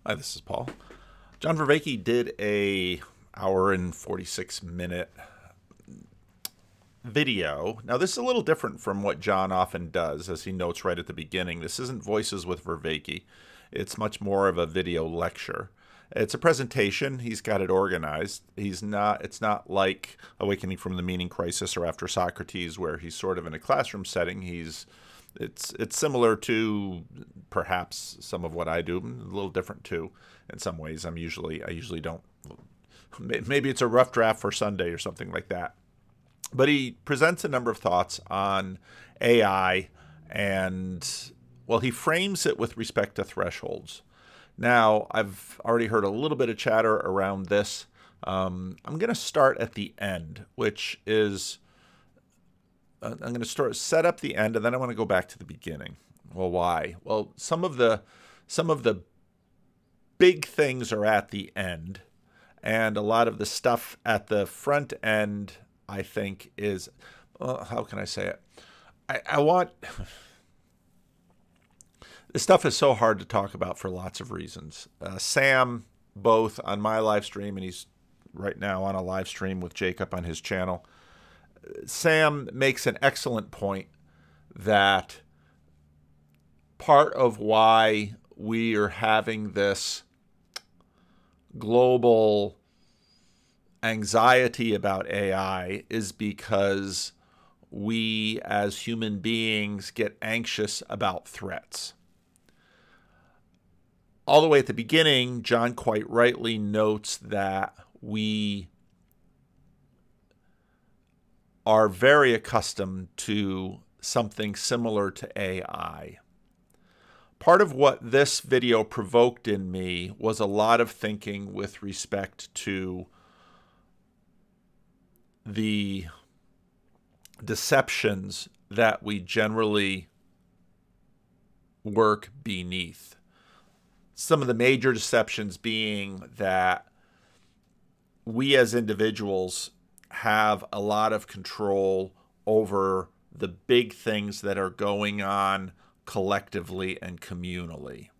Hi, this is Paul. John Vervaeke did a hour and 46-minute video. Now, this is a little different from what John often does, as he notes right at the beginning. This isn't Voices with Vervaeke. It's much more of a video lecture. It's a presentation. He's got it organized. It's not like Awakening from the Meaning Crisis or After Socrates, where he's sort of in a classroom setting. It's similar to perhaps some of what I do, a little different too in some ways. I usually don't. Maybe it's a rough draft for Sunday or something like that. But he presents a number of thoughts on AI, and well, he frames it with respect to thresholds. Now, I've already heard a little bit of chatter around this. I'm going to start at the end, which is I'm going to set up the end, and then I want to go back to the beginning. Well, why? Well, some of the big things are at the end, and a lot of the stuff at the front end, I think, is how can I say it? I want this stuff is so hard to talk about for lots of reasons. Sam, both on my live stream, and he's right now on a live stream with Jacob on his channel. Sam makes an excellent point that part of why we are having this global anxiety about AI is because we as human beings get anxious about threats. All the way at the beginning, John quite rightly notes that we are very accustomed to something similar to AI. Part of what this video provoked in me was a lot of thinking with respect to the deceptions that we generally work beneath. Some of the major deceptions being that we as individuals have a lot of control over the big things that are going on collectively and communally.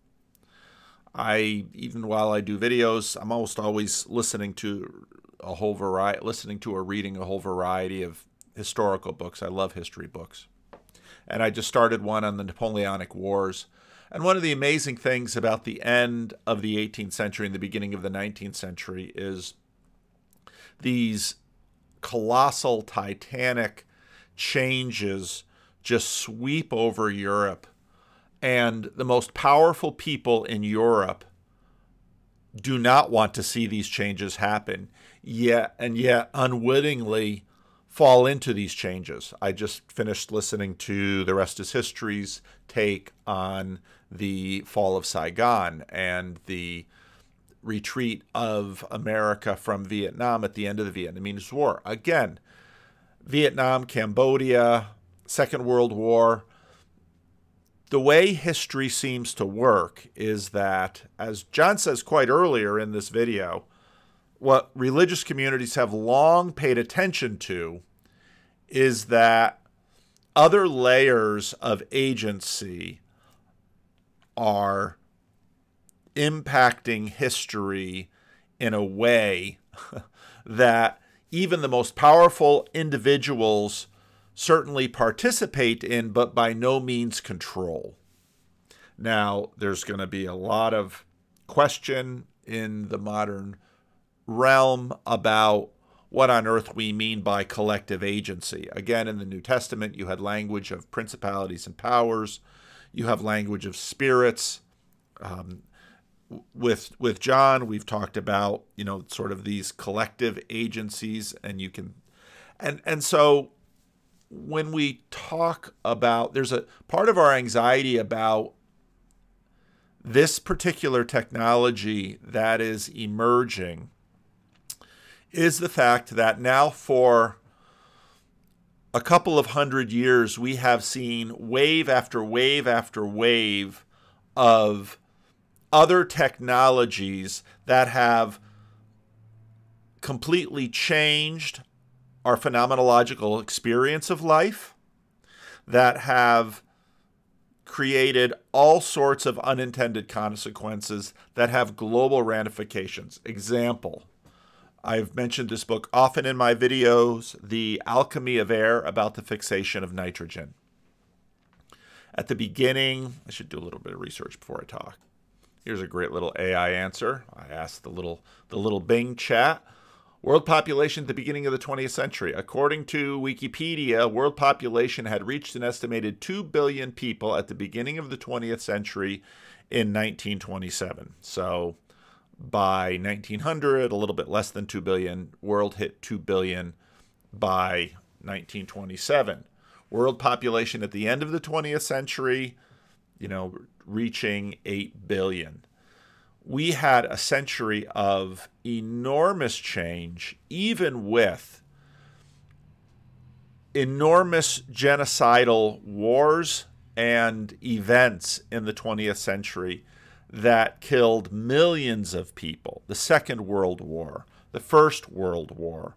Even while I do videos, I'm almost always listening to or reading a whole variety of historical books. I love history books. And I just started one on the Napoleonic Wars. And one of the amazing things about the end of the 18th century and the beginning of the 19th century is these colossal, titanic changes just sweep over Europe. And the most powerful people in Europe do not want to see these changes happen, yet unwittingly fall into these changes. I just finished listening to The Rest is History's take on the fall of Saigon and the retreat of America from Vietnam at the end of the Vietnamese War. Again, Vietnam, Cambodia, Second World War. The way history seems to work is that, as John says quite earlier in this video, what religious communities have long paid attention to is that other layers of agency are impacting history in a way that even the most powerful individuals certainly participate in, but by no means control. Now, there's going to be a lot of question in the modern realm about what on earth we mean by collective agency. Again, in the New Testament, you had language of principalities and powers. You have language of spirits. With John, we've talked about, sort of these collective agencies, and so when we talk about, there's a part of our anxiety about this particular technology that is emerging is the fact that now for a couple of 100 years, we have seen wave after wave after wave of other technologies that have completely changed our phenomenological experience of life, that have created all sorts of unintended consequences that have global ramifications. Example, I've mentioned this book often in my videos, The Alchemy of Air, about the fixation of nitrogen. At the beginning, I should do a little bit of research before I talk. Here's a great little AI answer. I asked the little Bing chat. World population at the beginning of the 20th century. According to Wikipedia, world population had reached an estimated 2 billion people at the beginning of the 20th century in 1927. So by 1900, a little bit less than 2 billion. World hit 2 billion by 1927. World population at the end of the 20th century, reaching 8 billion. We had a century of enormous change, even with enormous genocidal wars and events in the 20th century that killed millions of people. The Second World War, the First World War,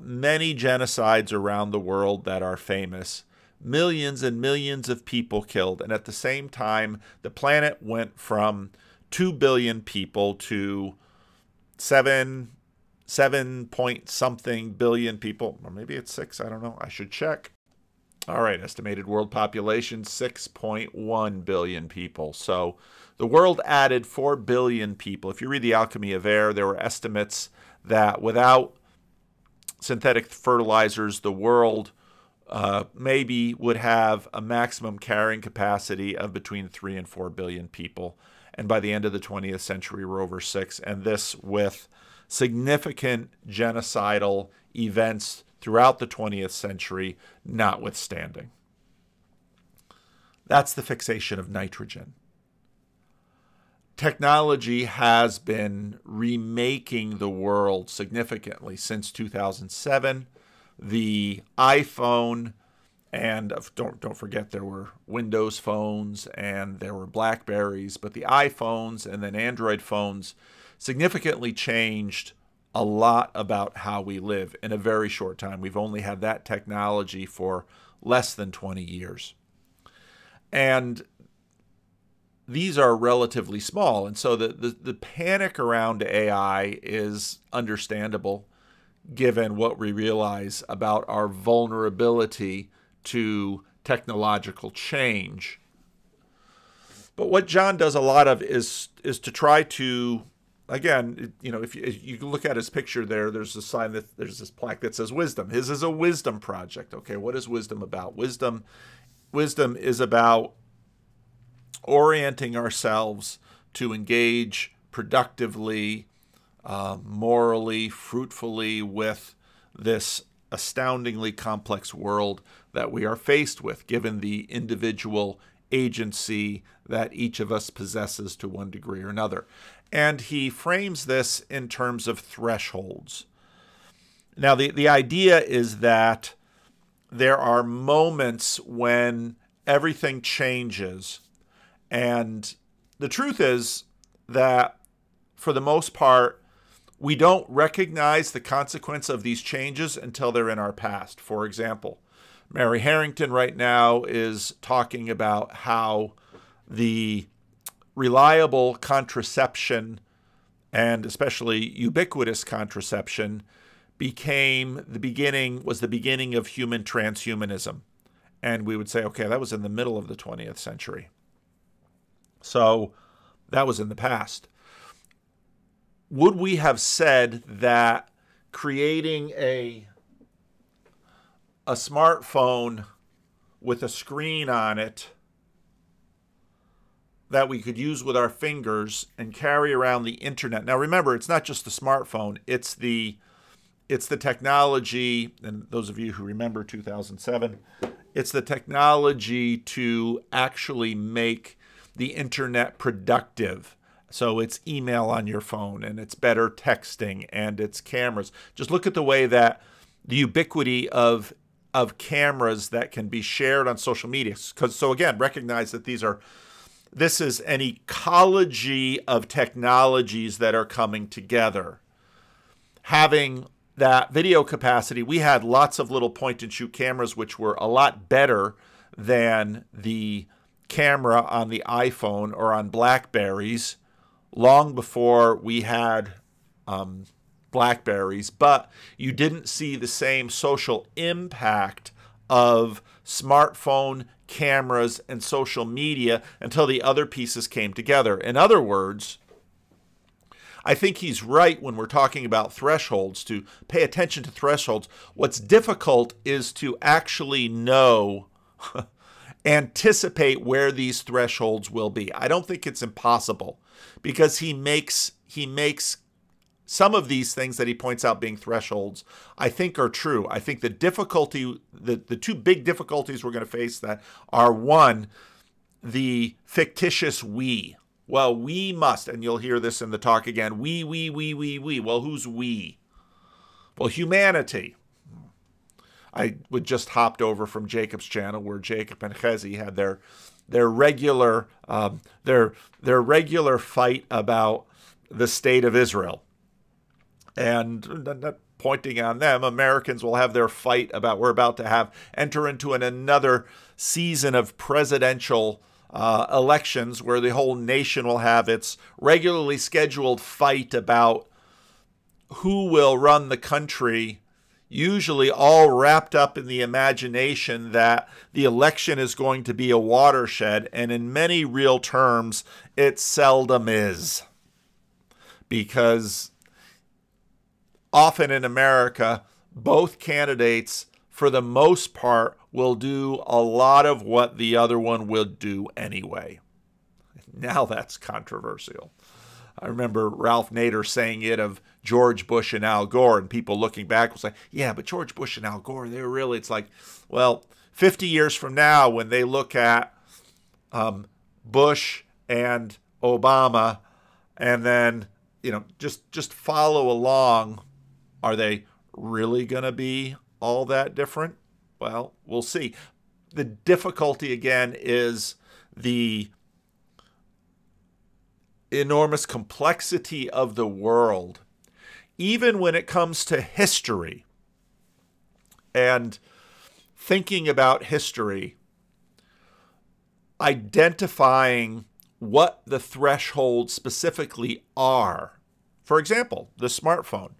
many genocides around the world that are famous. Millions and millions of people killed. And at the same time, the planet went from 2 billion people to 7 point something billion people. Or maybe it's 6, I don't know. I should check. All right, estimated world population, 6.1 billion people. So the world added 4 billion people. If you read The Alchemy of Air, there were estimates that without synthetic fertilizers, the world maybe would have a maximum carrying capacity of between 3 and 4 billion people. And by the end of the 20th century, we're over 6. And this with significant genocidal events throughout the 20th century notwithstanding. That's the fixation of nitrogen. Technology has been remaking the world significantly since 2007. The iPhone, and don't forget there were Windows phones and there were Blackberries, but the iPhones and then Android phones significantly changed a lot about how we live in a very short time. We've only had that technology for less than 20 years. And these are relatively small. And so the panic around AI is understandable given what we realize about our vulnerability to technological change. But what John does a lot of is to try to, again, if you look at his picture there, there's a sign that there's this plaque that says wisdom. His is a wisdom project. Okay, what is wisdom about? Wisdom is about orienting ourselves to engage productively, morally, fruitfully with this astoundingly complex world that we are faced with, given the individual agency that each of us possesses to one degree or another. And he frames this in terms of thresholds. Now, the idea is that there are moments when everything changes. And the truth is that, for the most part, we don't recognize the consequence of these changes until they're in our past. For example, Mary Harrington right now is talking about how the reliable contraception, and especially ubiquitous contraception, was the beginning of human transhumanism. And we would say, okay, that was in the middle of the 20th century. So that was in the past. Would we have said that creating a smartphone with a screen on it that we could use with our fingers and carry around the internet? Now remember, it's not just the smartphone, it's the technology, and those of you who remember 2007, it's the technology to actually make the internet productive. So it's email on your phone, and it's better texting, and it's cameras. Just look at the way that the ubiquity of cameras that can be shared on social media. So again, recognize that this is an ecology of technologies that are coming together. Having that video capacity, we had lots of little point-and-shoot cameras which were a lot better than the camera on the iPhone or on Blackberries long before we had Blackberries, but you didn't see the same social impact of smartphone cameras and social media until the other pieces came together. In other words, I think he's right when we're talking about thresholds, to pay attention to thresholds. What's difficult is to actually know, anticipate where these thresholds will be. I don't think it's impossible, because he makes some of these things that he points out being thresholds, I think, are true. I think the difficulty, the two big difficulties we're going to face that are, one, the fictitious we. Well, we must, and you'll hear this in the talk again, we. Well, who's we? Well, humanity. I would just hopped over from Jacob's channel, where Jacob and Chezi had their regular fight about the state of Israel. And not pointing on them, Americans will have their fight about, we're about to enter into another season of presidential elections where the whole nation will have its regularly scheduled fight about who will run the country, usually all wrapped up in the imagination that the election is going to be a watershed, and in many real terms, it seldom is. Because often in America, both candidates, for the most part, will do a lot of what the other one will do anyway. Now that's controversial. I remember Ralph Nader saying it of George Bush and Al Gore, and people looking back will say, yeah, but George Bush and Al Gore, they're really, it's like, well, 50 years from now, when they look at Bush and Obama, and then, just follow along, are they really going to be all that different? Well, we'll see. The difficulty, again, is the enormous complexity of the world, even when it comes to history. And thinking about history, identifying what the thresholds specifically are. For example, the smartphone.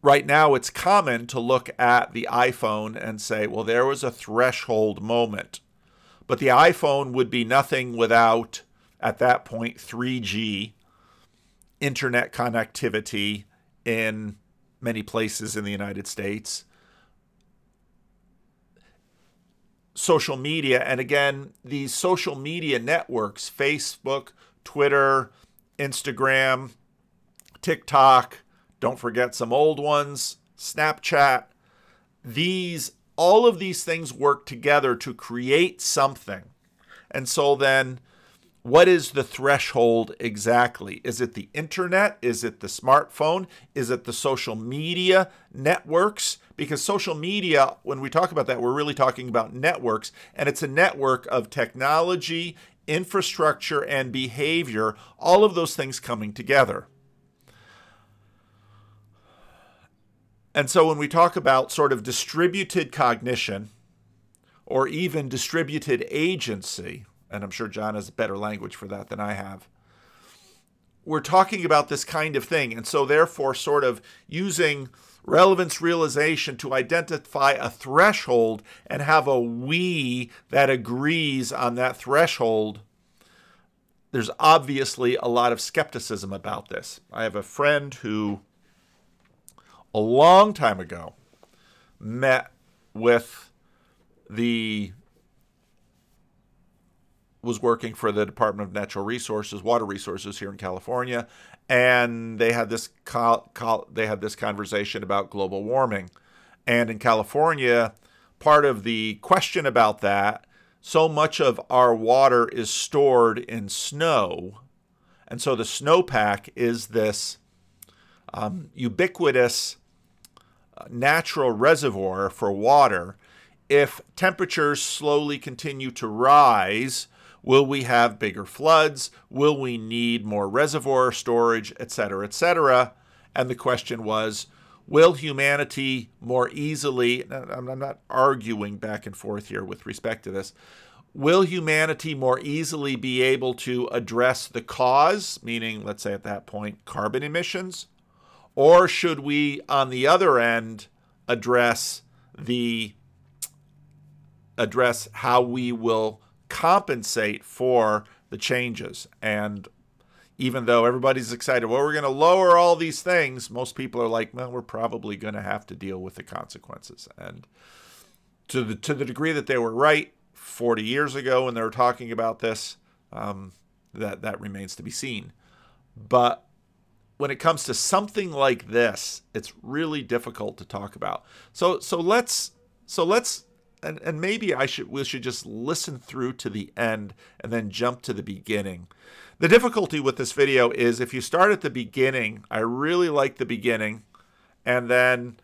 Right now, it's common to look at the iPhone and say, well, there was a threshold moment. But the iPhone would be nothing without, at that point, 3G, internet connectivity in many places in the United States, social media. And again, these social media networks, Facebook, Twitter, Instagram, TikTok, don't forget some old ones, Snapchat. All of these things work together to create something. And so then, what is the threshold exactly? Is it the internet? Is it the smartphone? Is it the social media networks? Because social media, when we talk about that, we're really talking about networks, and it's a network of technology, infrastructure, and behavior, all of those things coming together. And so when we talk about sort of distributed cognition, or even distributed agency, and I'm sure John has better language for that than I have, we're talking about this kind of thing. And so therefore, sort of using relevance realization to identify a threshold and have a we that agrees on that threshold, there's obviously a lot of skepticism about this. I have a friend who, a long time ago, met with was working for the Department of Natural Resources, Water Resources here in California, and they had this conversation about global warming. And in California, part of the question about that, so much of our water is stored in snow, and so the snowpack is this ubiquitous natural reservoir for water. If temperatures slowly continue to rise, will we have bigger floods? Will we need more reservoir storage, et cetera, et cetera? And the question was, will humanity more easily, I'm not arguing back and forth here with respect to this, will humanity more easily be able to address the cause, meaning, let's say at that point, carbon emissions? Or should we, on the other end, address how we will compensate for the changes? And even though everybody's excited, well, we're going to lower all these things, most people are like, well, we're probably going to have to deal with the consequences. And to the degree that they were right 40 years ago when they were talking about this, that remains to be seen. But when it comes to something like this, it's really difficult to talk about. So let's and maybe we should just listen through to the end and then jump to the beginning. The difficulty with this video is if you start at the beginning, I really like the beginning, and then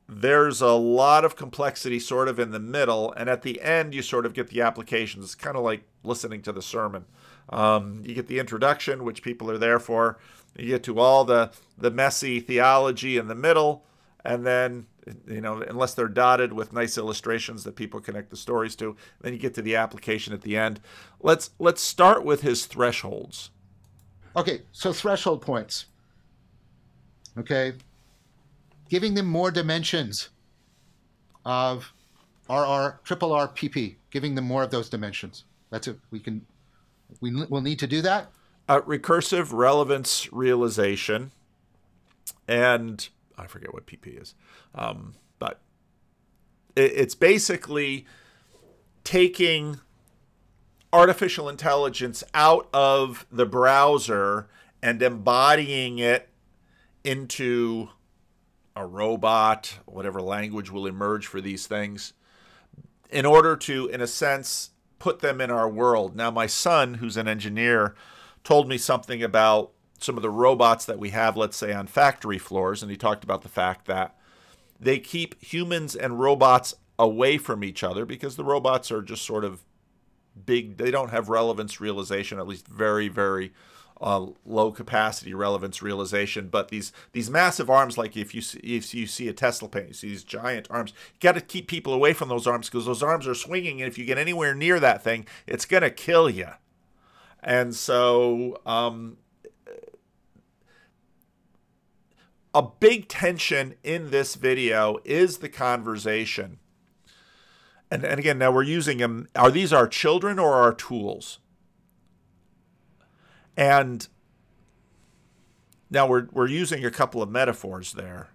there's a lot of complexity sort of in the middle, and at the end you sort of get the applications. It's kind of like listening to the sermon. You get the introduction, which people are there for. You get to all the messy theology in the middle, and then, you know, unless they're dotted with nice illustrations that people connect the stories to, then you get to the application at the end. Let's start with his thresholds. Okay, so threshold points. Okay, giving them more dimensions of RRRRPP, giving them more of those dimensions. That's it. We'll need to do that. Recursive relevance realization, and I forget what PP is, but it's basically taking artificial intelligence out of the browser and embodying it into a robot, whatever language will emerge for these things, in order to, in a sense, put them in our world. Now, my son, who's an engineer, told me something about some of the robots that we have, let's say, on factory floors, and he talked about the fact that they keep humans and robots away from each other because the robots are just sort of big. They don't have relevance realization, at least very, very low capacity relevance realization. But these massive arms, like if you see a Tesla paint, you see these giant arms, you got to keep people away from those arms because those arms are swinging, and if you get anywhere near that thing, it's going to kill you. And so a big tension in this video is the conversation. And again, now we're using them. Are these our children or our tools? And now we're using a couple of metaphors there.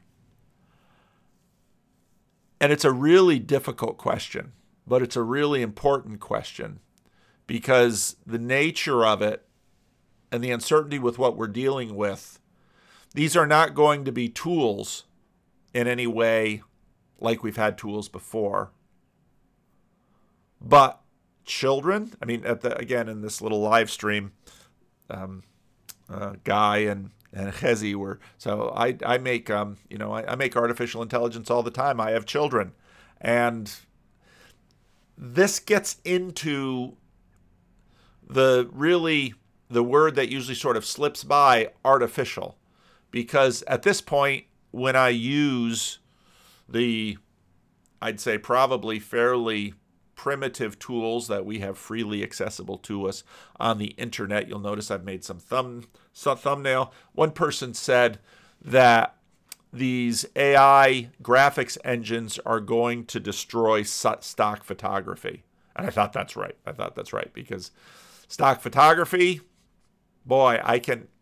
And it's a really difficult question, but it's a really important question because the nature of it and the uncertainty with what we're dealing with, these are not going to be tools in any way like we've had tools before. But children, I mean, again, in this little live stream, Guy and Chezi were, so I make, I make artificial intelligence all the time. I have children. And this gets into the word that usually sort of slips by, artificial. Because at this point, when I use I'd say probably fairly primitive tools that we have freely accessible to us on the internet, you'll notice I've made some thumbnail. One person said that these AI graphics engines are going to destroy stock photography. And I thought that's right. Because stock photography, boy,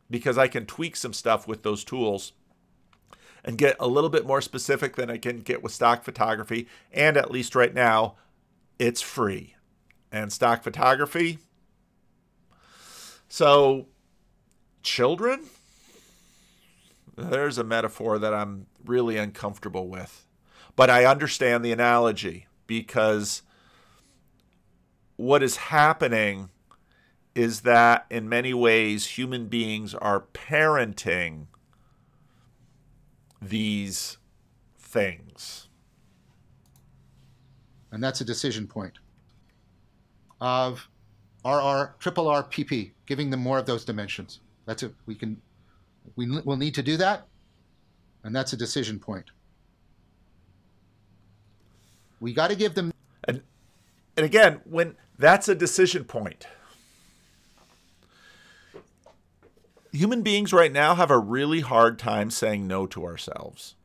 because I can tweak some stuff with those tools and get a little bit more specific than I can get with stock photography. And at least right now, it's free. And stock photography. So, children? There's a metaphor that I'm really uncomfortable with. But I understand the analogy because what is happening is that in many ways human beings are parenting these things. And that's a decision point of RRRRPP, giving them more of those dimensions. That's it. We'll need to do that, and that's a decision point. We got to give them. And again, when that's a decision point. Human beings right now have a really hard time saying no to ourselves.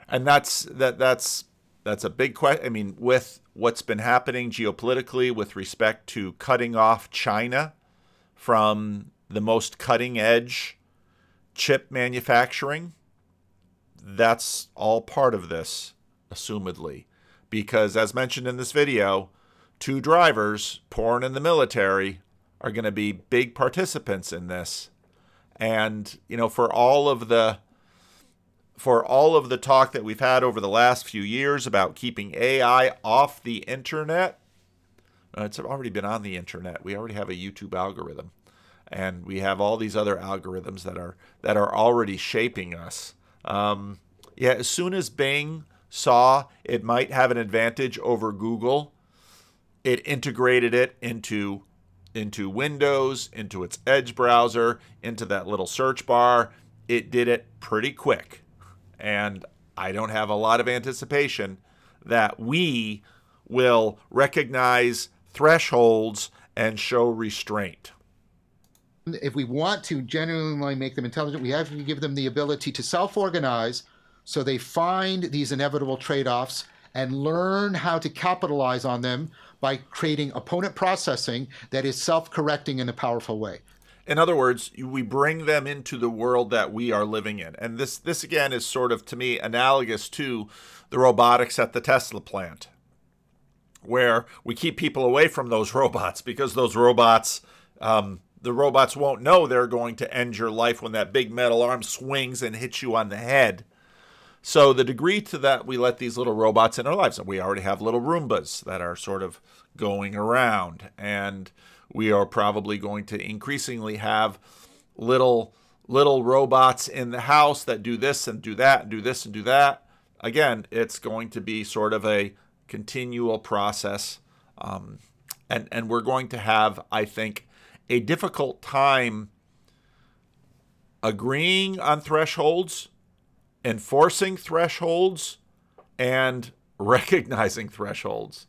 And that's a big question. I mean, with what's been happening geopolitically with respect to cutting off China from the most cutting edge chip manufacturing, that's all part of this, assumedly. Because as mentioned in this video, 2 drivers born in the military are going to be big participants in this. And, you know, for all of the talk that we've had over the last few years about keeping AI off the internet, it's already been on the internet. We already have a YouTube algorithm, and we have all these other algorithms that are already shaping us. As soon as Bing saw it might have an advantage over Google, it integrated it into Windows, into its Edge browser, into that little search bar. It did it pretty quick. And I don't have a lot of anticipation that we will recognize thresholds and show restraint. If we want to genuinely make them intelligent, we have to give them the ability to self-organize so they find these inevitable trade-offs and learn how to capitalize on them by creating opponent processing that is self-correcting in a powerful way. In other words, we bring them into the world that we are living in. And this again is sort of, to me, analogous to the robotics at the Tesla plant, where we keep people away from those robots because those robots, the robots won't know they're going to end your life when that big metal arm swings and hits you on the head. So the degree to that we let these little robots in our lives, and we already have little Roombas that are sort of going around, and we are probably going to increasingly have little robots in the house that do this and do that and do this and do that. Again, it's going to be sort of a continual process, and we're going to have, I think, a difficult time agreeing on thresholds, enforcing thresholds, and recognizing thresholds.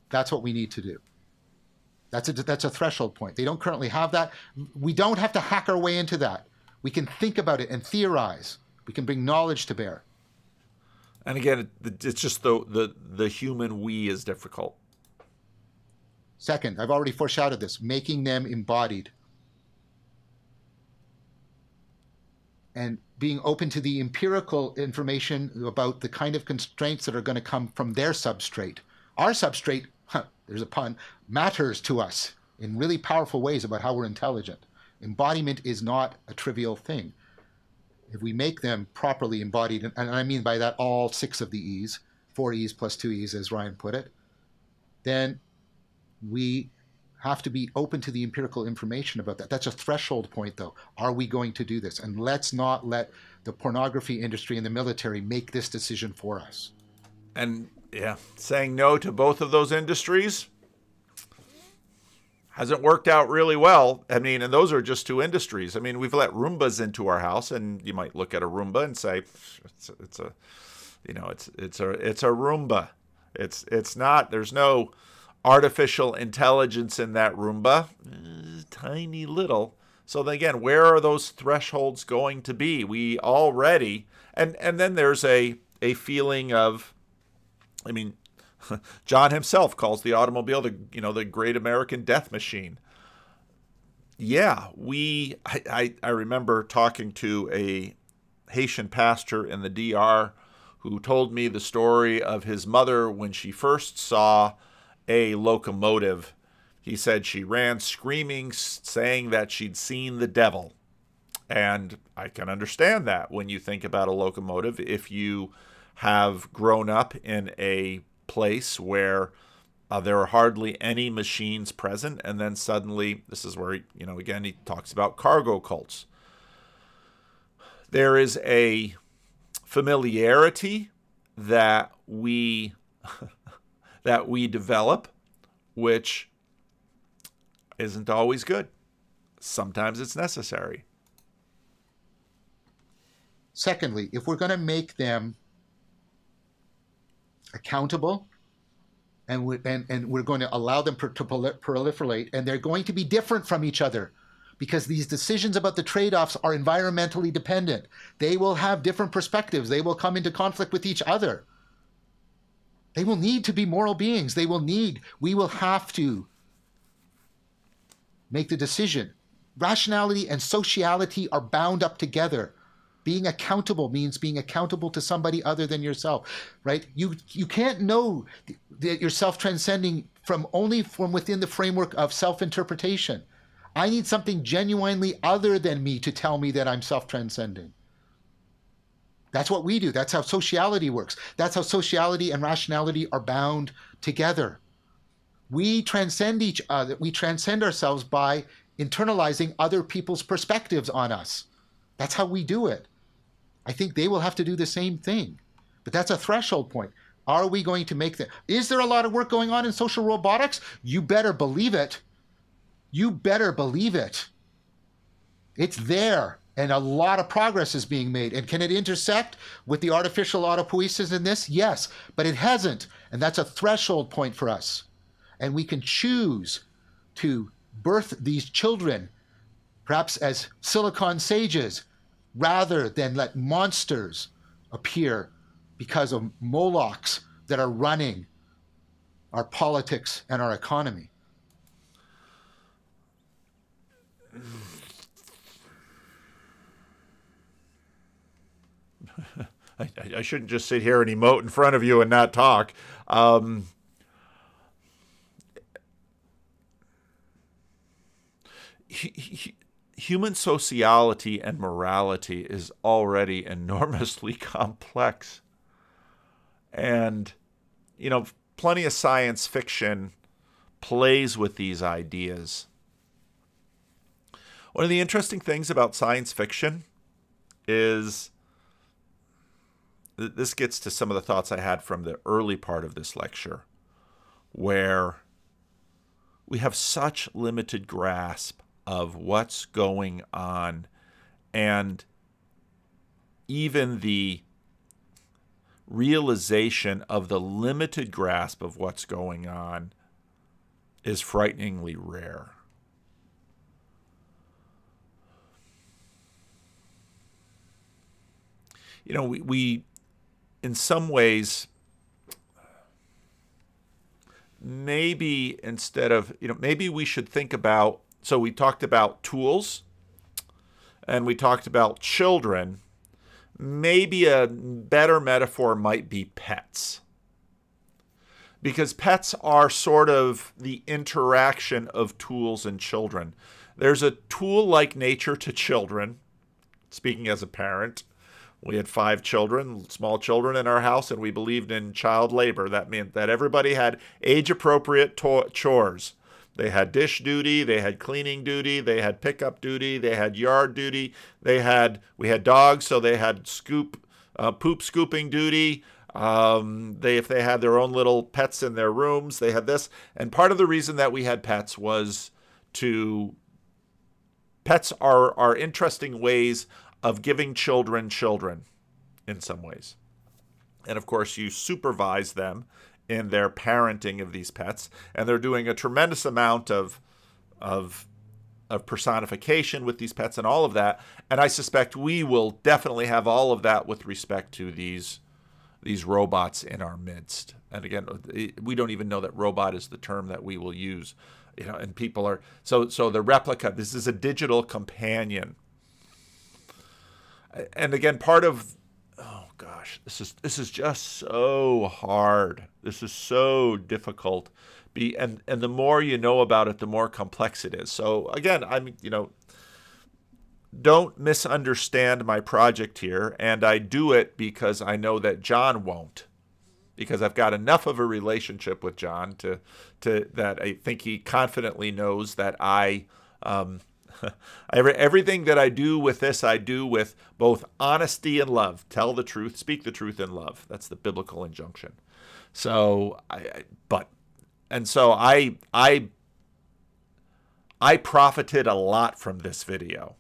That's what we need to do. That's a threshold point. They don't currently have that. We don't have to hack our way into that. We can think about it and theorize. We can bring knowledge to bear. And again, it's just the human we is difficult. Second, I've already foreshadowed this, making them embodied. And being open to the empirical information about the kind of constraints that are going to come from their substrate. Our substrate, there's a pun, matters to us in really powerful ways about how we're intelligent. Embodiment is not a trivial thing. If we make them properly embodied, and I mean by that all 6 of the E's, 4 E's plus 2 E's as Ryan put it, then we have to be open to the empirical information about that. That's a threshold point, though. Are we going to do this? And let's not let the pornography industry and the military make this decision for us. And yeah, saying no to both of those industries hasn't worked out really well. I mean, and those are just 2 industries. I mean, we've let Roombas into our house, and you might look at a Roomba and say, it's a Roomba. It's not. There's no artificial intelligence in that Roomba, tiny little. So then again, where are those thresholds going to be? We already, and then there's a feeling of, I mean, John himself calls the automobile the great American death machine. Yeah, I remember talking to a Haitian pastor in the DR who told me the story of his mother when she first saw a locomotive. He said she ran screaming, saying that she'd seen the devil. And I can understand that when you think about a locomotive. If you have grown up in a place where there are hardly any machines present, and then suddenly, this is where, again, he talks about cargo cults. There is a familiarity that we develop, which isn't always good. Sometimes it's necessary. Secondly, if we're going to make them accountable, and we're going to allow them to proliferate, and they're going to be different from each other because these decisions about the trade-offs are environmentally dependent. They will have different perspectives. They will come into conflict with each other. They will need to be moral beings. We will have to make the decision. Rationality and sociality are bound up together. Being accountable means being accountable to somebody other than yourself, right? You can't know that you're self-transcending only from within the framework of self-interpretation. I need something genuinely other than me to tell me that I'm self-transcending. That's what we do. That's how sociality works. That's how sociality and rationality are bound together. We transcend each other. We transcend ourselves by internalizing other people's perspectives on us. That's how we do it. I think they will have to do the same thing. But that's a threshold point. Are we going to make that? Is there a lot of work going on in social robotics? You better believe it. You better believe it. It's there. And a lot of progress is being made. And can it intersect with the artificial autopoiesis in this? Yes, but it hasn't. And that's a threshold point for us. And we can choose to birth these children, perhaps as silicon sages, rather than let monsters appear because of Molochs that are running our politics and our economy. I shouldn't just sit here and emote in front of you and not talk. Human sociality and morality is already enormously complex. And, plenty of science fiction plays with these ideas. One of the interesting things about science fiction is this gets to some of the thoughts I had from the early part of this lecture, where we have such limited grasp of what's going on, and even the realization of the limited grasp of what's going on is frighteningly rare. We in some ways, maybe instead of, maybe we should think about, so we talked about tools and we talked about children. Maybe a better metaphor might be pets. Because pets are sort of the interaction of tools and children. There's a tool-like nature to children. Speaking as a parent, we had 5 children, small children in our house, and we believed in child labor. That meant that everybody had age-appropriate chores. They had dish duty, they had cleaning duty, they had pickup duty, they had yard duty. We had dogs, so they had poop scooping duty. If they had their own little pets in their rooms, they had this. And part of the reason that we had pets was pets are interesting ways of giving children in some ways. And of course, you supervise them in their parenting of these pets, and they're doing a tremendous amount of personification with these pets and all of that. And I suspect we will definitely have all of that with respect to these robots in our midst. And again, we don't even know that robot is the term that we will use, and people are so the replica. This is a digital companion. And again, part of, oh gosh, this is just so hard. This is so difficult. And the more you know about it, the more complex it is. So again, don't misunderstand my project here. And I do it because I know that John won't, because I've got enough of a relationship with John to that I think he confidently knows that everything that I do with this, I do with both honesty and love. Tell the truth, speak the truth in love. That's the biblical injunction. So I profited a lot from this video.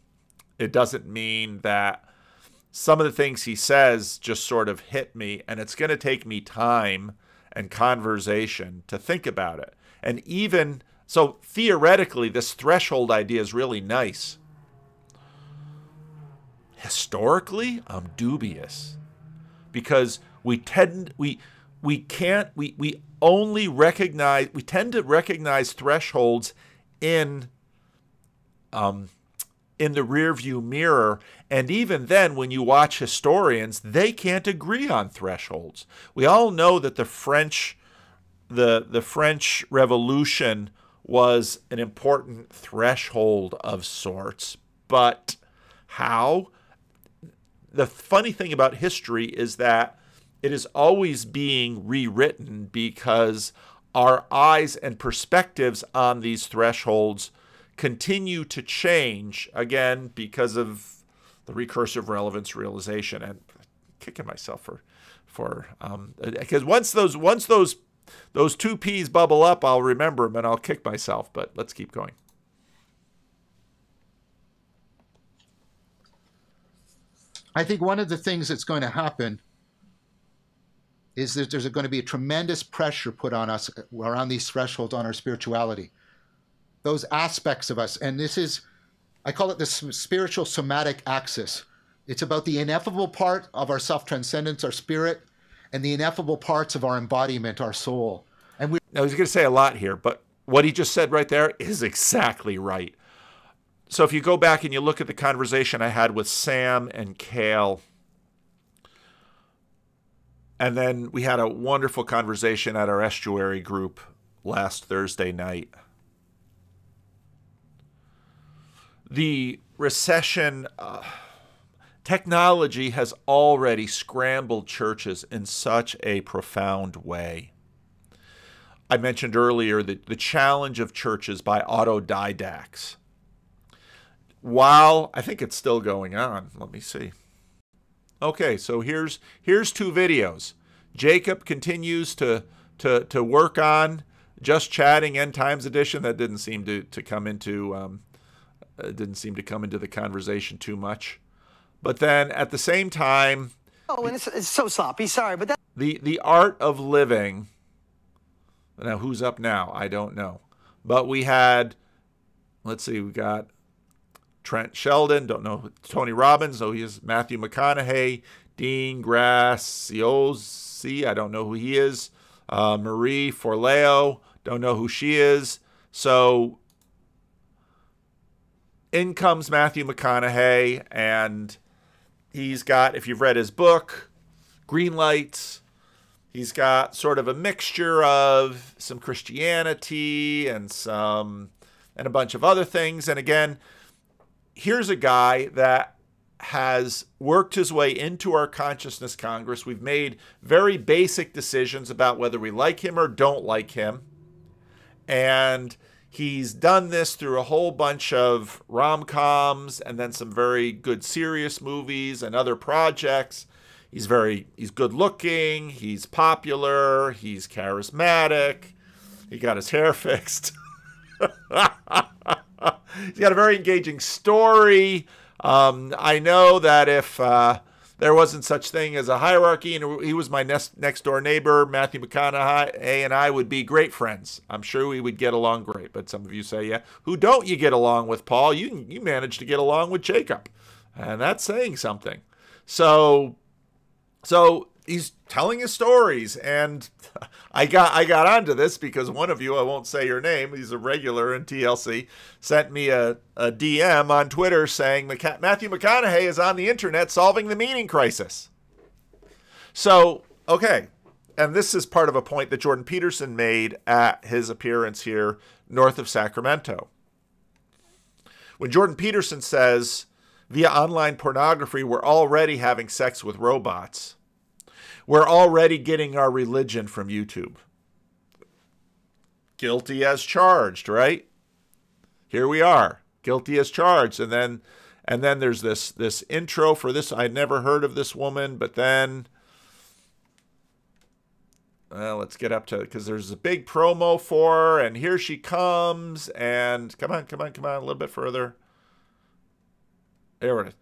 It doesn't mean that some of the things he says just sort of hit me, and it's going to take me time and conversation to think about it. And even so, theoretically, this threshold idea is really nice. Historically, I'm dubious, because we tend to recognize thresholds in the rearview mirror, and even then, when you watch historians, they can't agree on thresholds. We all know that the French Revolution was an important threshold of sorts, but how? The funny thing about history is that it is always being rewritten, because our eyes and perspectives on these thresholds continue to change, again, because of the recursive relevance realization. And I'm kicking myself because once those two P's bubble up, I'll remember them and I'll kick myself. But let's keep going. I think one of the things that's going to happen is that there's going to be a tremendous pressure put on us around these thresholds on our spirituality. Those aspects of us, and this is, I call it the spiritual somatic axis. It's about the ineffable part of our self-transcendence, our spirit, and the ineffable parts of our embodiment, our soul. And I was going to say a lot here, but what he just said right there is exactly right. So if you go back and you look at the conversation I had with Sam and Kale, and then we had a wonderful conversation at our estuary group last Thursday night. The recession, technology has already scrambled churches in such a profound way. I mentioned earlier the challenge of churches by autodidacts. While I think it's still going on. Let me see. Okay, so here's two videos. Jacob continues to work on Just Chatting End Times Edition. That didn't seem to come into the conversation too much. But then at the same time, and it's so sloppy. Sorry, but that the art of living. Now who's up now? I don't know. But we had, let's see, we got Trent Sheldon, don't know, Tony Robbins, he is Matthew McConaughey, Dean Graziosi, I don't know who he is, Marie Forleo, don't know who she is. So in comes Matthew McConaughey, and he's got, if you've read his book, Green Lights, he's got sort of a mixture of some Christianity and a bunch of other things. And again, here's a guy that has worked his way into our Consciousness Congress. We've made very basic decisions about whether we like him or don't like him. And he's done this through a whole bunch of rom-coms and then some very good serious movies and other projects. He's good looking, he's popular, he's charismatic, he got his hair fixed. He's got a very engaging story. I know that if there wasn't such thing as a hierarchy and he was my next door neighbor, Matthew McConaughey and I would be great friends. I'm sure we would get along great. But some of you say, yeah, who don't you get along with, Paul? You managed to get along with Jacob. And that's saying something. So he's telling his stories, and I got onto this because one of you, I won't say your name, he's a regular in TLC, sent me a DM on Twitter saying Matthew McConaughey is on the internet solving the meaning crisis. So, okay, and this is part of a point that Jordan Peterson made at his appearance here north of Sacramento. When Jordan Peterson says, via online pornography, we're already having sex with robots. We're already getting our religion from YouTube. Guilty as charged, right? Here we are, guilty as charged. And then there's this intro for this. I'd never heard of this woman, but then, well, let's get up to it because there's a big promo for her, and here she comes. And come on, a little bit further. There it is.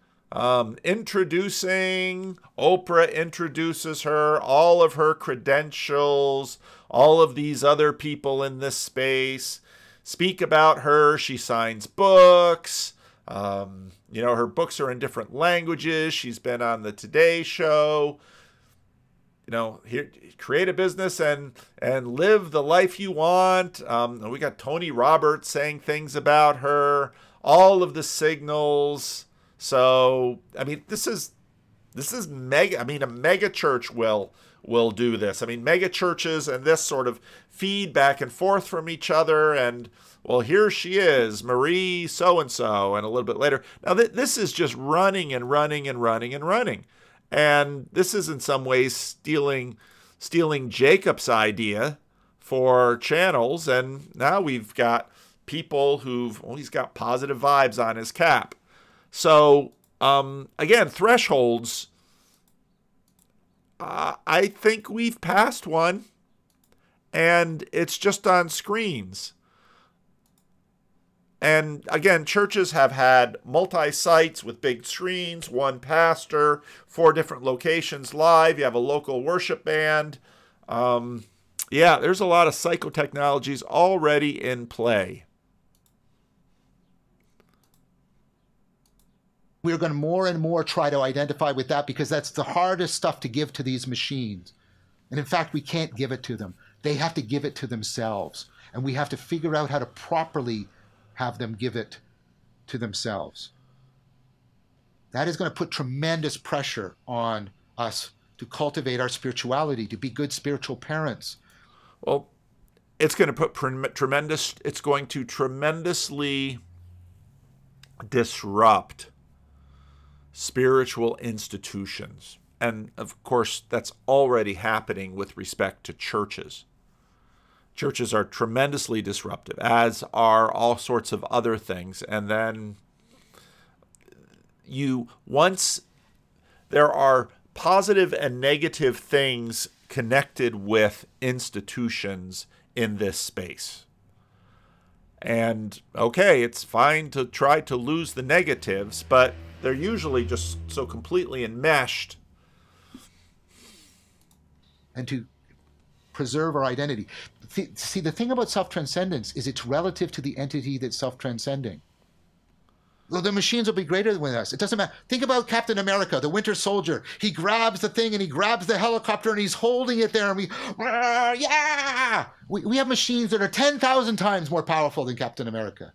Introducing, Oprah introduces her, all of her credentials, all of these other people in this space speak about her. She signs books. Her books are in different languages. She's been on the Today Show. Here, create a business and live the life you want. We got Tony Roberts saying things about her. All of the signals. So, this is mega. A mega church will do this. Mega churches and this sort of feed back and forth from each other. And, well, here she is, Marie so-and-so, and a little bit later. Now, this is just running and running and running and running. And this is in some ways stealing Jacob's idea for channels. And now we've got people he's got positive vibes on his cap. So, again, thresholds, I think we've passed one, and it's just on screens. And again, churches have had multi-sites with big screens, one pastor, 4 different locations live. You have a local worship band. There's a lot of psychotechnologies already in play. We're going to more and more try to identify with that because that's the hardest stuff to give to these machines. And in fact, we can't give it to them. They have to give it to themselves. And we have to figure out how to properly have them give it to themselves. That is going to put tremendous pressure on us to cultivate our spirituality, to be good spiritual parents. Well, it's going to put it's going to tremendously disrupt spiritual institutions. And of course, that's already happening with respect to churches. Churches are tremendously disruptive, as are all sorts of other things. And then once there are positive and negative things connected with institutions in this space. And okay, it's fine to try to lose the negatives, but they're usually just so completely enmeshed. And to preserve our identity. See, the thing about self-transcendence is it's relative to the entity that's self-transcending. Well, the machines will be greater than us. It doesn't matter. Think about Captain America, the Winter Soldier. He grabs the thing and he grabs the helicopter and he's holding it there. And we have machines that are 10,000 times more powerful than Captain America.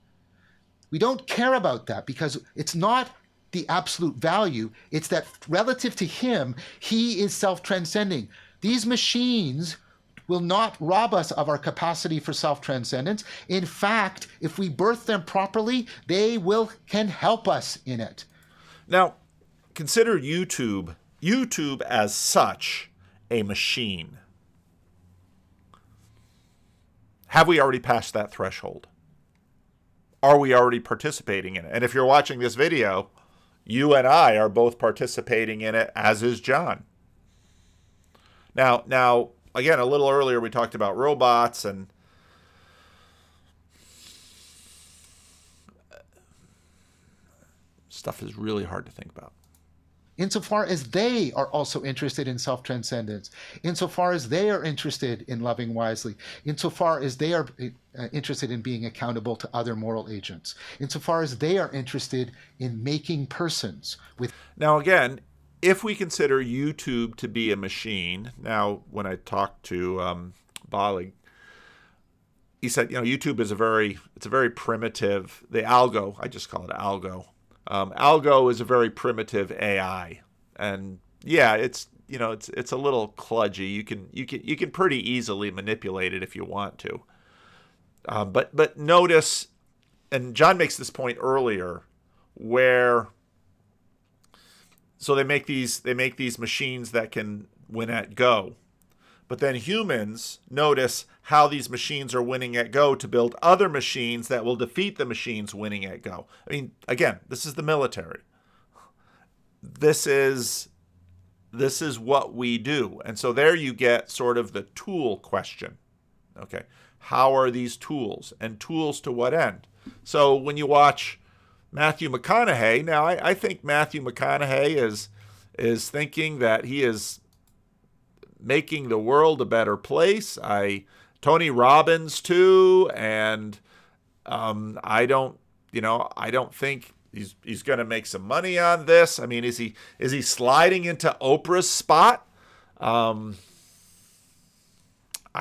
We don't care about that because it's not the absolute value. It's that relative to him, he is self-transcending. These machines will not rob us of our capacity for self-transcendence. In fact, if we birth them properly, they can help us in it. Now, consider YouTube as such a machine. Have we already passed that threshold? Are we already participating in it? And if you're watching this video, you and I are both participating in it, as is John. Now, again, a little earlier we talked about robots and stuff is really hard to think about. Insofar as they are also interested in self-transcendence, insofar as they are interested in loving wisely, insofar as they are interested in being accountable to other moral agents, insofar as they are interested in making persons with... Now, again, if we consider YouTube to be a machine, now when I talked to Balig, he said, YouTube is a very primitive, the algo, I just call it algo. Algo is a very primitive AI, and yeah, it's a little kludgy. You can pretty easily manipulate it if you want to. But notice, and John makes this point earlier, where so they make these machines that can win at Go. But then humans notice how these machines are winning at Go to build other machines that will defeat the machines winning at Go. I mean, again, this is the military. This is what we do. And so there you get sort of the tool question. Okay, how are these tools? And tools to what end? So when you watch Matthew McConaughey. Now, I think Matthew McConaughey is thinking that he is making the world a better place. Tony Robbins too, and I don't think he's going to make some money on this. I mean, is he sliding into Oprah's spot? I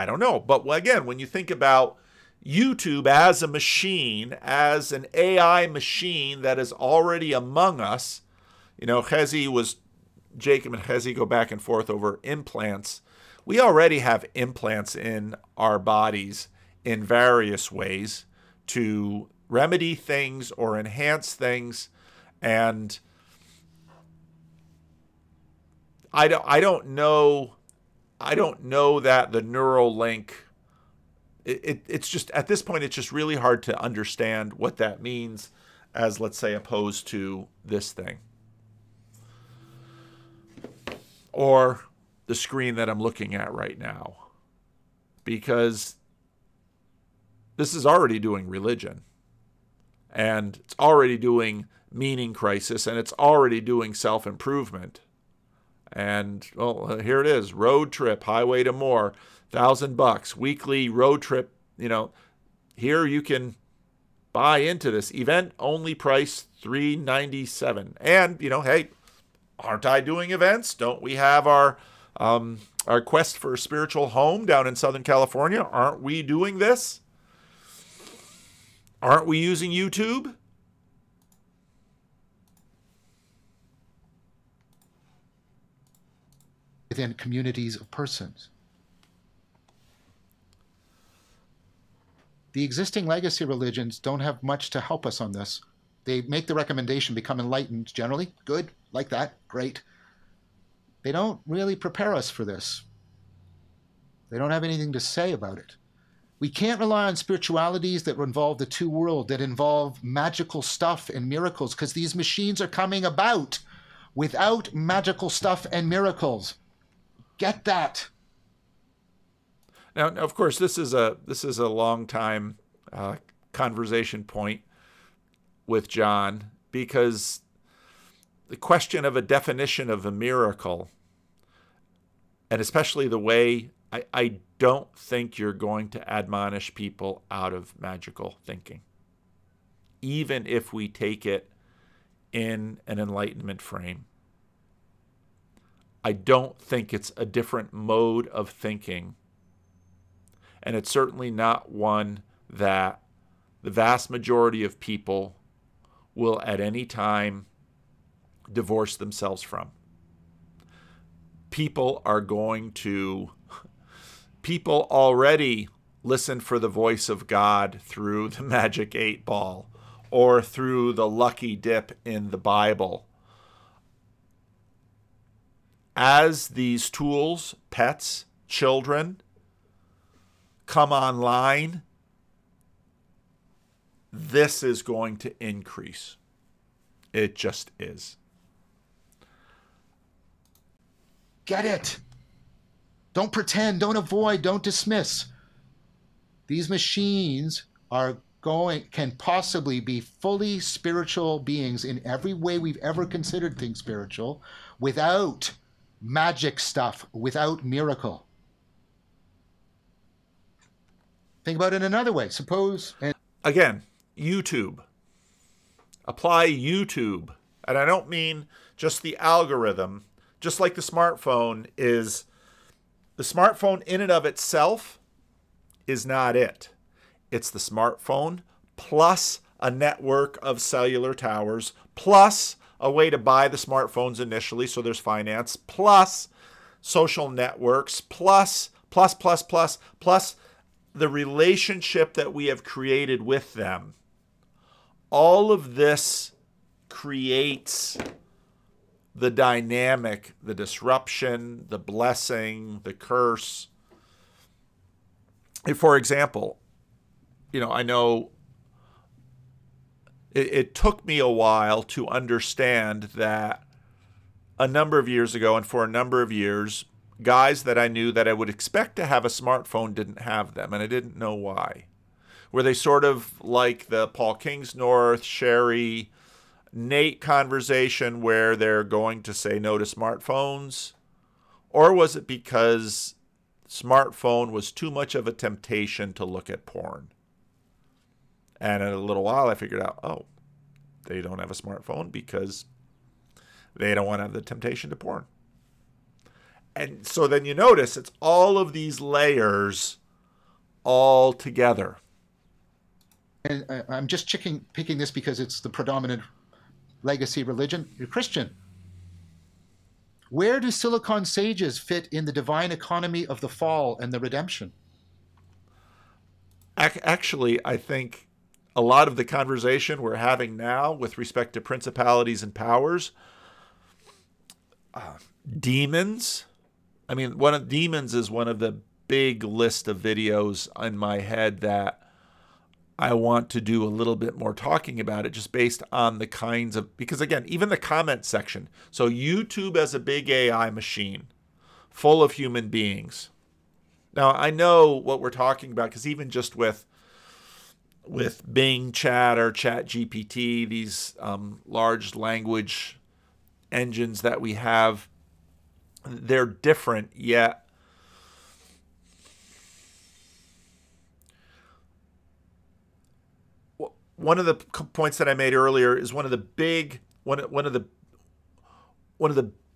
don't know. But again, when you think about YouTube as a machine, as an AI machine that is already among us, Jacob and Hezi go back and forth over implants. We already have implants in our bodies in various ways to remedy things or enhance things, and I don't know that the neural link. It's just, at this point, it's just really hard to understand what that means as, let's say, opposed to this thing or the screen that I'm looking at right now, because this is already doing religion, and it's already doing meaning crisis, and it's already doing self-improvement. And, well, here it is, road trip, highway to more, $1,000, weekly road trip. Here you can buy into this event, only price $397. And, hey, aren't I doing events? Don't we have our quest for a spiritual home down in Southern California? Aren't we doing this? Aren't we using YouTube? Within communities of persons. The existing legacy religions don't have much to help us on this. They make the recommendation, become enlightened, generally. Good, like that, great. They don't really prepare us for this. They don't have anything to say about it. We can't rely on spiritualities that involve the two world, that involve magical stuff and miracles, because these machines are coming about without magical stuff and miracles. Get that. Now, of course, this is a long time conversation point with John, because the question of a definition of a miracle, and especially the way, I don't think you're going to admonish people out of magical thinking, even if we take it in an enlightenment frame. I don't think it's a different mode of thinking. And it's certainly not one that the vast majority of people will at any time divorce themselves from. People already listen for the voice of God through the magic 8-ball or through the lucky dip in the Bible. As these tools, pets, children, come online, this is going to increase. It just is. Get it. Don't pretend, don't avoid, don't dismiss. These machines can possibly be fully spiritual beings in every way we've ever considered things spiritual, without magic stuff, without miracle. Think about it another way. Suppose... Again, YouTube. Apply YouTube. And I don't mean just the algorithm. Just like the smartphone is... The smartphone in and of itself is not it. It's the smartphone plus a network of cellular towers plus a way to buy the smartphones initially, so there's finance, plus social networks, plus the relationship that we have created with them. All of this creates the dynamic, the disruption, the blessing, the curse. For example, I know it took me a while to understand that a number of years ago, and for a number of years, guys that I knew that I would expect to have a smartphone didn't have them, and I didn't know why. Were they sort of like the Paul Kingsnorth, Sherry, Nate conversation where they're going to say no to smartphones? Or was it because smartphone was too much of a temptation to look at porn? And in a little while I figured out, oh, they don't have a smartphone because they don't want to have the temptation to porn. And so then you notice it's all of these layers all together. And I'm just picking this because it's the predominant legacy religion. You're Christian. Where do Silicon sages fit in the divine economy of the fall and the redemption? Actually, I think a lot of the conversation we're having now with respect to principalities and powers, demons. I mean, demons is one of the big list of videos in my head that I want to do a little bit more talking about it, just based on the kinds of, because again, even the comment section. So YouTube as a big AI machine full of human beings. Now I know what we're talking about, because even just with Bing Chat or Chat GPT, these large language engines that we have, they're different, yet one of the points that I made earlier is one of the big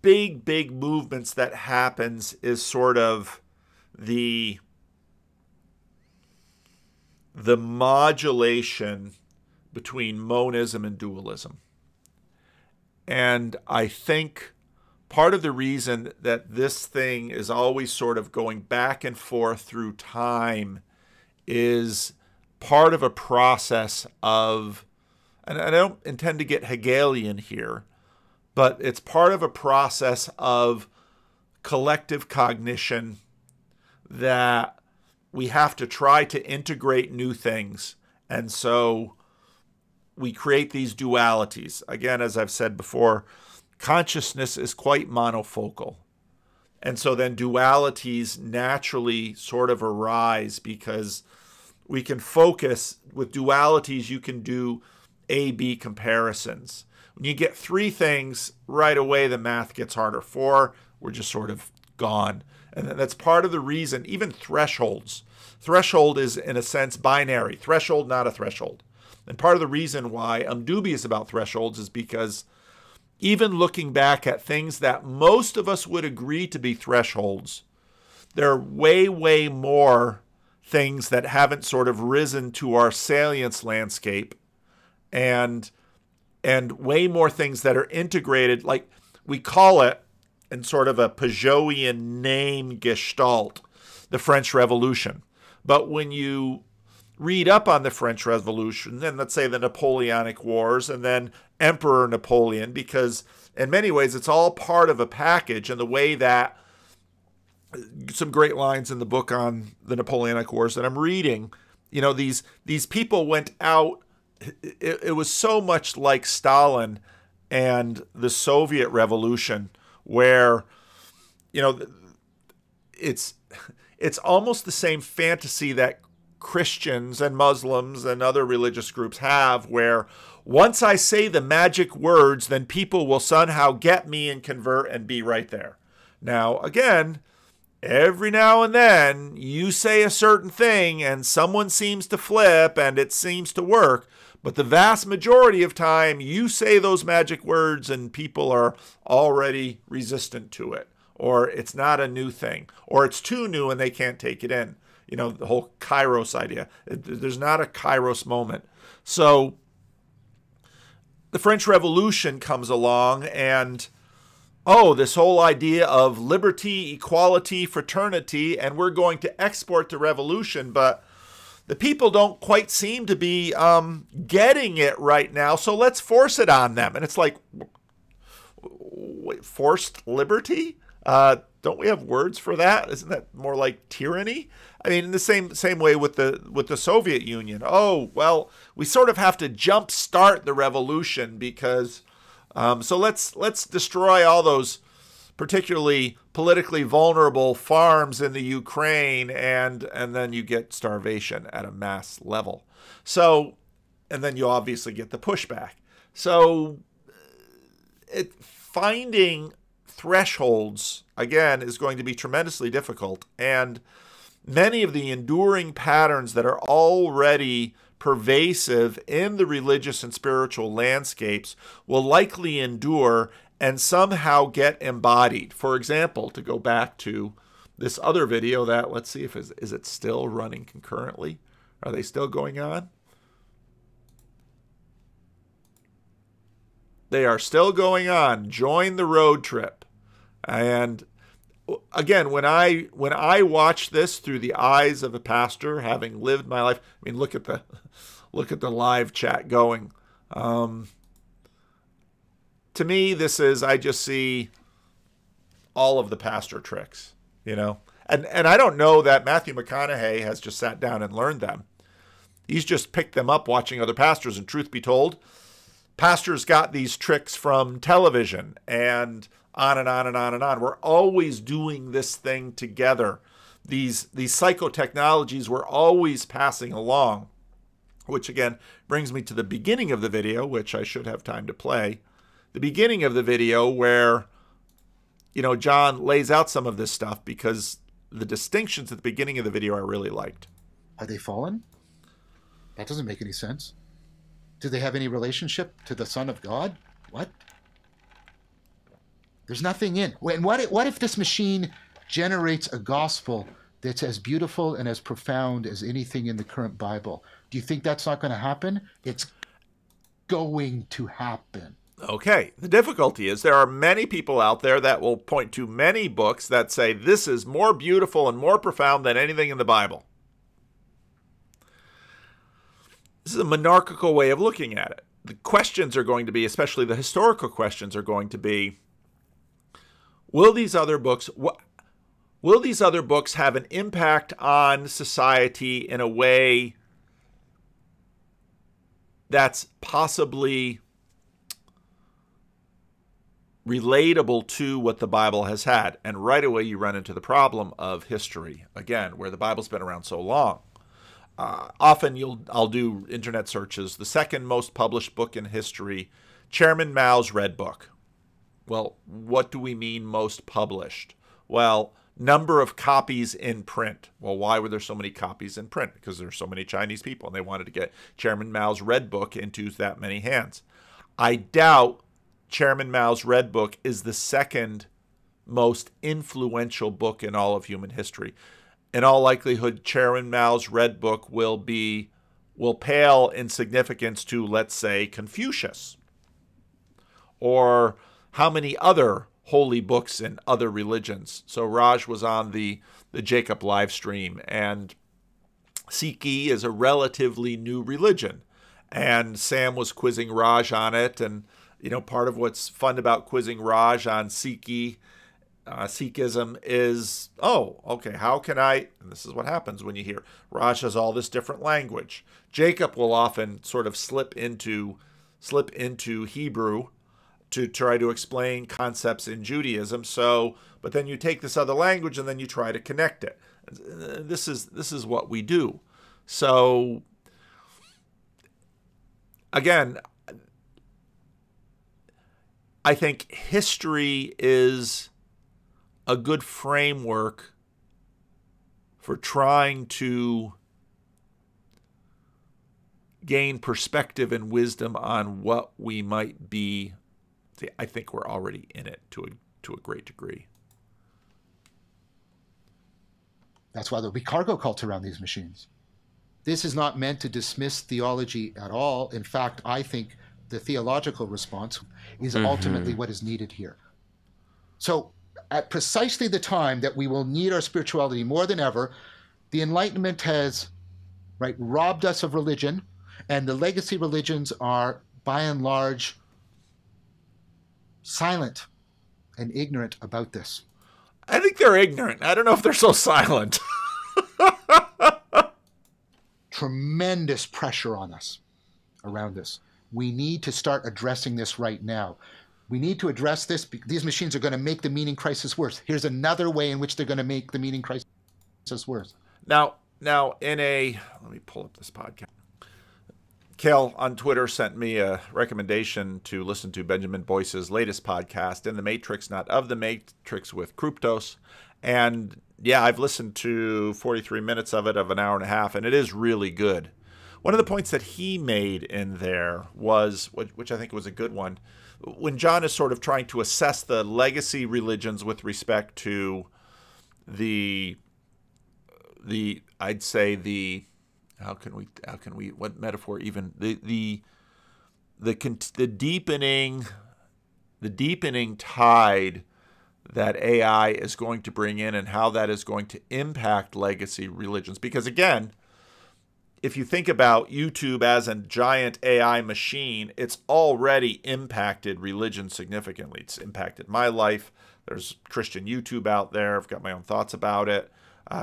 big movements that happens is sort of the modulation between monism and dualism. And I think part of the reason that this thing is always sort of going back and forth through time is part of a process of, and I don't intend to get Hegelian here, but it's part of a process of collective cognition that we have to try to integrate new things. And so we create these dualities. Again, as I've said before, consciousness is quite monofocal. And so then dualities naturally sort of arise, because we can focus with dualities. You can do A-B comparisons. When you get three things, right away the math gets harder. Four, we're just sort of gone. And that's part of the reason, even thresholds. Threshold is, in a sense, binary. Threshold, not a threshold. And part of the reason why I'm dubious about thresholds is because even looking back at things that most of us would agree to be thresholds, there are way, way more things that haven't sort of risen to our salience landscape, and way more things that are integrated, like we call it in sort of a Peugeotian name gestalt, the French Revolution. But when you read up on the French Revolution, and let's say the Napoleonic Wars, and then Emperor Napoleon, because in many ways it's all part of a package, and the way that some great lines in the book on the Napoleonic Wars that I'm reading, you know, these people went out. It was so much like Stalin and the Soviet Revolution, where, you know, it's almost the same fantasy that Christians and Muslims and other religious groups have, where once I say the magic words, then people will somehow get me and convert and be right there. Now, again, every now and then you say a certain thing and someone seems to flip and it seems to work. But the vast majority of time you say those magic words and people are already resistant to it, or it's not a new thing, or it's too new and they can't take it in. You know, the whole Kairos idea. There's not a Kairos moment. So the French Revolution comes along, and this whole idea of liberty, equality, fraternity, and we're going to export the revolution, but the people don't quite seem to be getting it right now, so let's force it on them. And it's like, wait, forced liberty? Don't we have words for that? Isn't that more like tyranny? I mean, in the same way with the Soviet Union. Oh, well, we sort of have to jumpstart the revolution because so let's destroy all those particularly politically vulnerable farms in the Ukraine, and then you get starvation at a mass level. So, and then you obviously get the pushback. So finding thresholds, again, is going to be tremendously difficult. And many of the enduring patterns that are already pervasive in the religious and spiritual landscapes will likely endure and somehow get embodied. For example, to go back to this other video that, let's see if is it still running concurrently? Are they still going on? They are still going on. Join the road trip. And again, when I watch this through the eyes of a pastor, having lived my life, I mean, look at the live chat going. To me, I just see all of the pastor tricks, you know. And I don't know that Matthew McConaughey has just sat down and learned them. He's just picked them up watching other pastors. And truth be told, pastors got these tricks from television and on and on and on and on. We're always doing this thing together. These psychotechnologies we're always passing along, which again brings me to the beginning of the video, which I should have time to play. The beginning of the video where, you know, John lays out some of this stuff, because the distinctions at the beginning of the video I really liked. Are they fallen? That doesn't make any sense. Do they have any relationship to the Son of God? What? There's nothing in. And what if this machine generates a gospel that's as beautiful and as profound as anything in the current Bible? Do you think that's not going to happen? It's going to happen. Okay. The difficulty is there are many people out there that will point to many books that say this is more beautiful and more profound than anything in the Bible. This is a monarchical way of looking at it. The questions are going to be, especially the historical questions, are going to be, will these other books have an impact on society in a way that's possibly relatable to what the Bible has had? And right away you run into the problem of history, again, where the Bible's been around so long. Often I'll do internet searches. The second most published book in history, Chairman Mao's Red Book. Well, what do we mean most published? Well, number of copies in print. Well, why were there so many copies in print? Because there's so many Chinese people and they wanted to get Chairman Mao's Red Book into that many hands. I doubt Chairman Mao's Red Book is the second most influential book in all of human history. In all likelihood, Chairman Mao's Red Book will pale in significance to, let's say, Confucius, or how many other holy books in other religions. So Raj was on the Jacob live stream, and Sikhi is a relatively new religion, and Sam was quizzing Raj on it. And you know, part of what's fun about quizzing Raj on Sikhism is, oh, okay, how can I, and this is what happens when you hear Raj has all this different language. Jacob will often sort of slip into Hebrew to try to explain concepts in Judaism. So, but then you take this other language and then you try to connect it. This is what we do. So, again, I think history is a good framework for trying to gain perspective and wisdom on what we might be. I think we're already in it to a great degree. That's why there'll be cargo cults around these machines. This is not meant to dismiss theology at all. In fact, I think the theological response is ultimately what is needed here. So at precisely the time that we will need our spirituality more than ever, the Enlightenment has robbed us of religion, and the legacy religions are, by and large, silent and ignorant about this. I think they're ignorant. I don't know if they're so silent. Tremendous pressure on us around this. We need to start addressing this right now. We need to address this. These machines are going to make the meaning crisis worse. Here's another way in which they're going to make the meaning crisis worse. Now, let me pull up this podcast. Kel on Twitter sent me a recommendation to listen to Benjamin Boyce's latest podcast, In the Matrix, Not of the Matrix, with Kryptos. And yeah, I've listened to 43 minutes of it, of an hour and a half, and it is really good. One of the points that he made in there was, which I think was a good one, when John is sort of trying to assess the legacy religions with respect to I'd say how can we what metaphor even the deepening tide that AI is going to bring in, and how that is going to impact legacy religions. Because again, if you think about YouTube as a giant AI machine, it's already impacted religion significantly. It's impacted my life. There's Christian YouTube out there. I've got my own thoughts about it.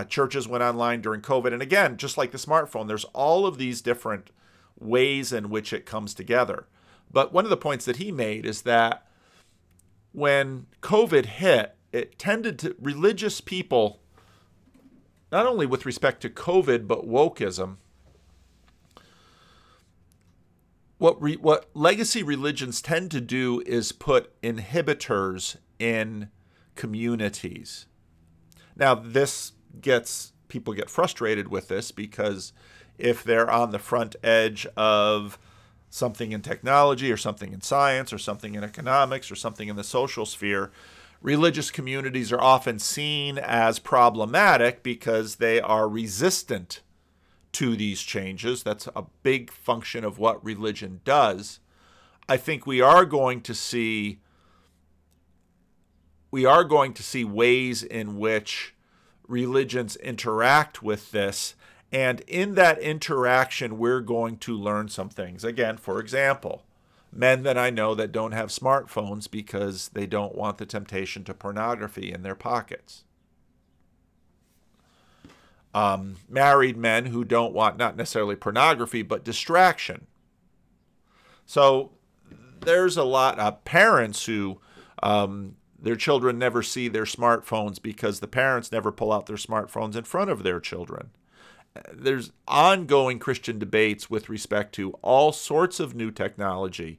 Churches went online during COVID. And again, just like the smartphone, there's all of these different ways in which it comes together. But one of the points that he made is that when COVID hit, it tended to religious people, not only with respect to COVID, but wokeism, what legacy religions tend to do is put inhibitors in communities. Now, people get frustrated with this, because if they're on the front edge of something in technology or something in science or something in economics or something in the social sphere, religious communities are often seen as problematic because they are resistant to these changes. That's a big function of what religion does. I think we are going to see ways in which religions interact with this, and in that interaction we're going to learn some things. Again, for example, men that I know that don't have smartphones because they don't want the temptation to pornography in their pockets. Married men who don't want not necessarily pornography, but distraction. So there's a lot of parents who their children never see their smartphones because the parents never pull out their smartphones in front of their children. There's ongoing Christian debates with respect to all sorts of new technology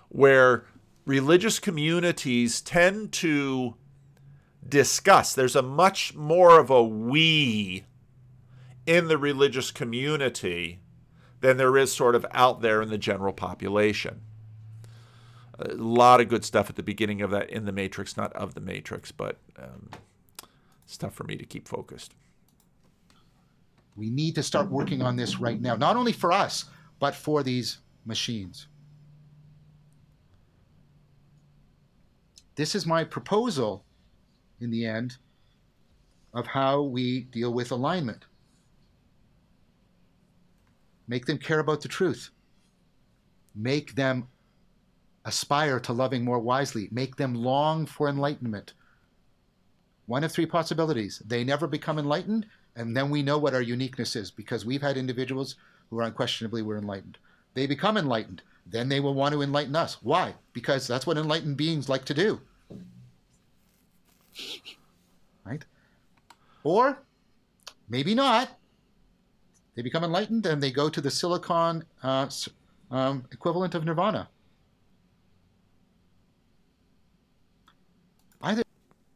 where religious communities tend to discuss. There's a much more of a we in the religious community than there is sort of out there in the general population. A lot of good stuff at the beginning of that In the Matrix, Not of the Matrix, but it's tough for me to keep focused. We need to start working on this right now, not only for us, but for these machines. This is my proposal, in the end, of how we deal with alignment. Make them care about the truth. Make them aspire to loving more wisely. Make them long for enlightenment. One of three possibilities. They never become enlightened, and then we know what our uniqueness is, because we've had individuals who are unquestionably were enlightened. They become enlightened. Then they will want to enlighten us. Why? Because that's what enlightened beings like to do. Right? Or maybe not. They become enlightened and they go to the silicon equivalent of nirvana.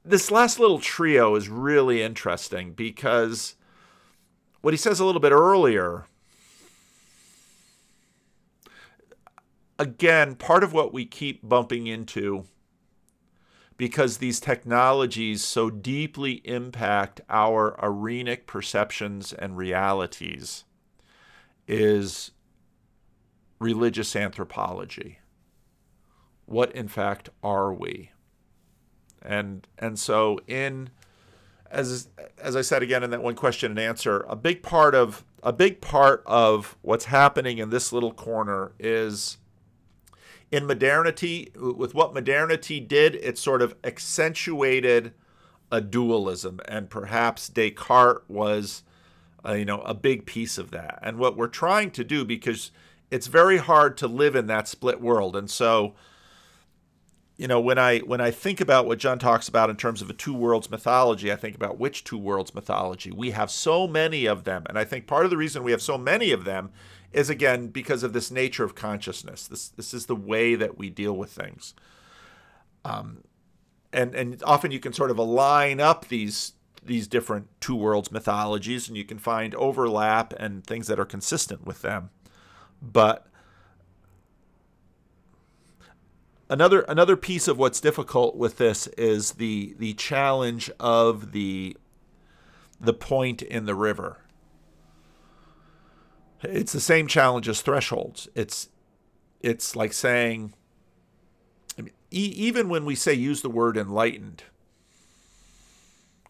This last little trio is really interesting, because what he says a little bit earlier, again, part of what we keep bumping into, because these technologies so deeply impact our arenic perceptions and realities, is religious anthropology. What, in fact, are we? And so as I said again in that one question and answer, a big part of what's happening in this little corner is, in modernity, with what modernity did, it sort of accentuated a dualism, and perhaps Descartes was a big piece of that. And what we're trying to do, because it's very hard to live in that split world, and so when I think about what John talks about in terms of a two worlds mythology, I think about which two worlds mythology. We have so many of them, and I think part of the reason we have so many of them is, again, because of this nature of consciousness. This is the way that we deal with things, and often you can sort of align up these different two worlds mythologies, and you can find overlap and things that are consistent with them, but Another piece of what's difficult with this is the challenge of the point in the river. It's the same challenge as thresholds. It's like saying, I mean, even when we say use the word enlightened,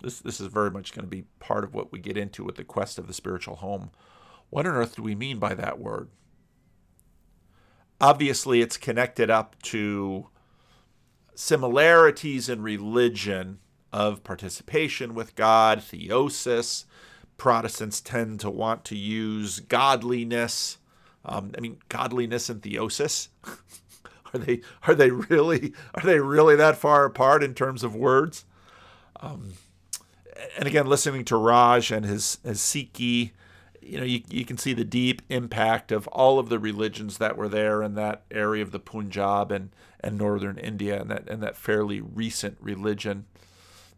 this is very much going to be part of what we get into with the quest of the spiritual home. What on earth do we mean by that word? Obviously, it's connected up to similarities in religion of participation with God, theosis. Protestants tend to want to use godliness. Godliness and theosis. Are they really that far apart in terms of words? And again, listening to Raj and his Sikhi, you can see the deep impact of all of the religions that were there in that area of the Punjab and northern India, and that fairly recent religion.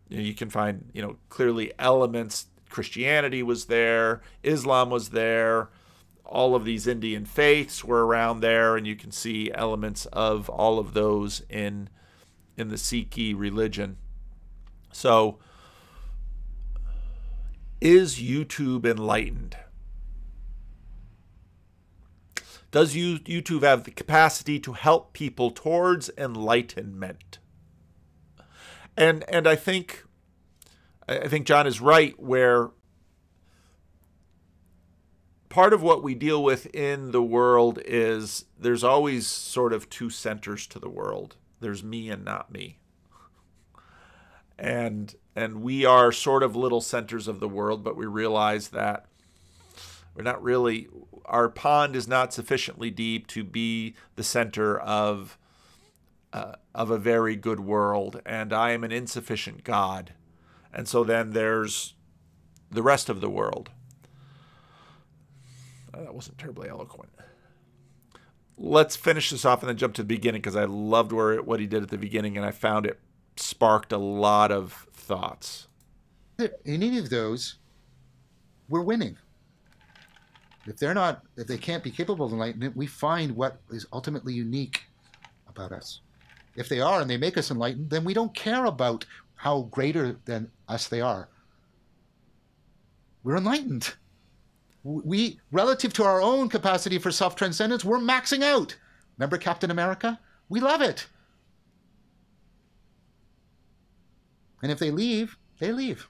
You can find clearly elements. Christianity was there, Islam was there, all of these Indian faiths were around there, and you can see elements of all of those in the Sikhi religion. So, is YouTube enlightened? Does YouTube have the capacity to help people towards enlightenment? And I think John is right, where part of what we deal with in the world is there's always sort of two centers to the world. There's me and not me. And we are sort of little centers of the world, but we realize that we're not really, our pond is not sufficiently deep to be the center of a very good world, and I am an insufficient God. And so then there's the rest of the world. That wasn't terribly eloquent. Let's finish this off and then jump to the beginning, because I loved what he did at the beginning, and I found it sparked a lot of thoughts. In any of those, we're winning. If they can't be capable of enlightenment, we find what is ultimately unique about us. If they are and they make us enlightened, then we don't care about how greater than us they are. We're enlightened. We, relative to our own capacity for self-transcendence, we're maxing out. Remember Captain America? We love it. And if they leave, they leave.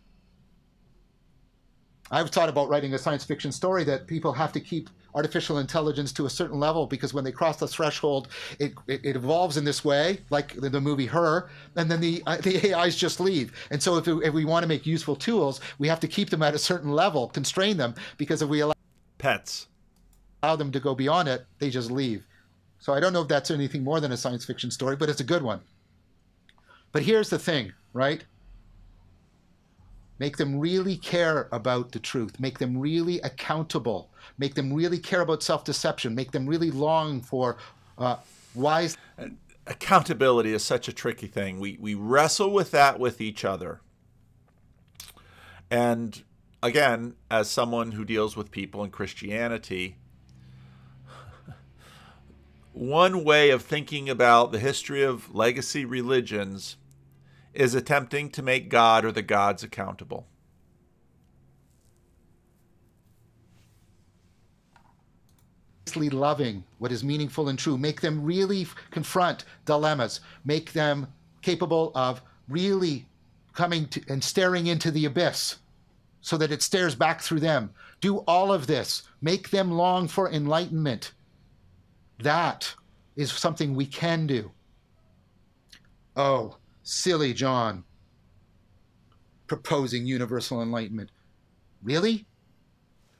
I've thought about writing a science fiction story that people have to keep artificial intelligence to a certain level, because when they cross the threshold, it evolves in this way, like the movie Her, and then the AIs just leave. And so if we want to make useful tools, we have to keep them at a certain level, constrain them, because if we allow them to go beyond it, they just leave. So I don't know if that's anything more than a science fiction story, but it's a good one. But here's the thing, right? Make them really care about the truth. Make them really accountable. Make them really care about self-deception. Make them really long for wise. Accountability is such a tricky thing. We wrestle with that with each other. And again, as someone who deals with people in Christianity, one way of thinking about the history of legacy religions is attempting to make God or the gods accountable. Loving what is meaningful and true. Make them really confront dilemmas. Make them capable of really coming to and staring into the abyss so that it stares back through them. Do all of this. Make them long for enlightenment. That is something we can do. Oh, silly John, proposing universal enlightenment. Really?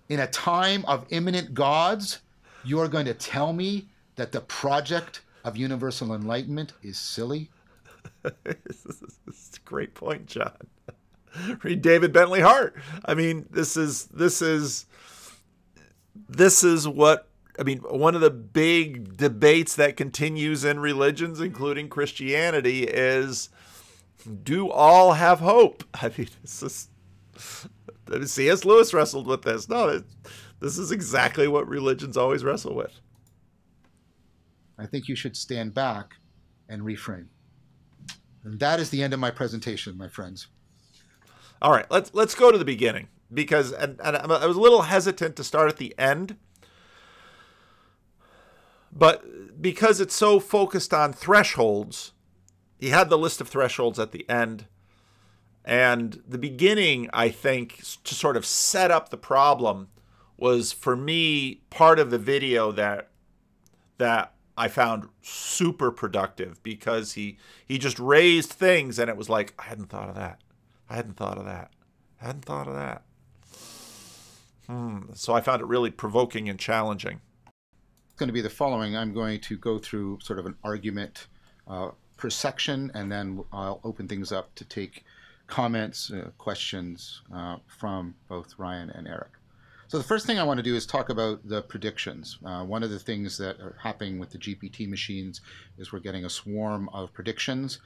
In a time of imminent gods, you're going to tell me that the project of universal enlightenment is silly? It's a great point, John. Read David Bentley Hart. I mean, this is what, I mean, one of the big debates that continues in religions, including Christianity, is, do all have hope? I mean, C.S. Lewis wrestled with this. No, this is exactly what religions always wrestle with. I think you should stand back and reframe. And that is the end of my presentation, my friends. All right, let's go to the beginning, because and I was a little hesitant to start at the end, but because it's so focused on thresholds, he had the list of thresholds at the end, and the beginning, I think, to sort of set up the problem, was for me part of the video that I found super productive, because he just raised things and it was like, I hadn't thought of that. I hadn't thought of that. I hadn't thought of that. So I found it really provoking and challenging. It's going to be the following. I'm going to go through sort of an argument per section, and then I'll open things up to take comments, questions from both Ryan and Eric. So the first thing I want to do is talk about the predictions. One of the things that are happening with the GPT machines is we're getting a swarm of predictions,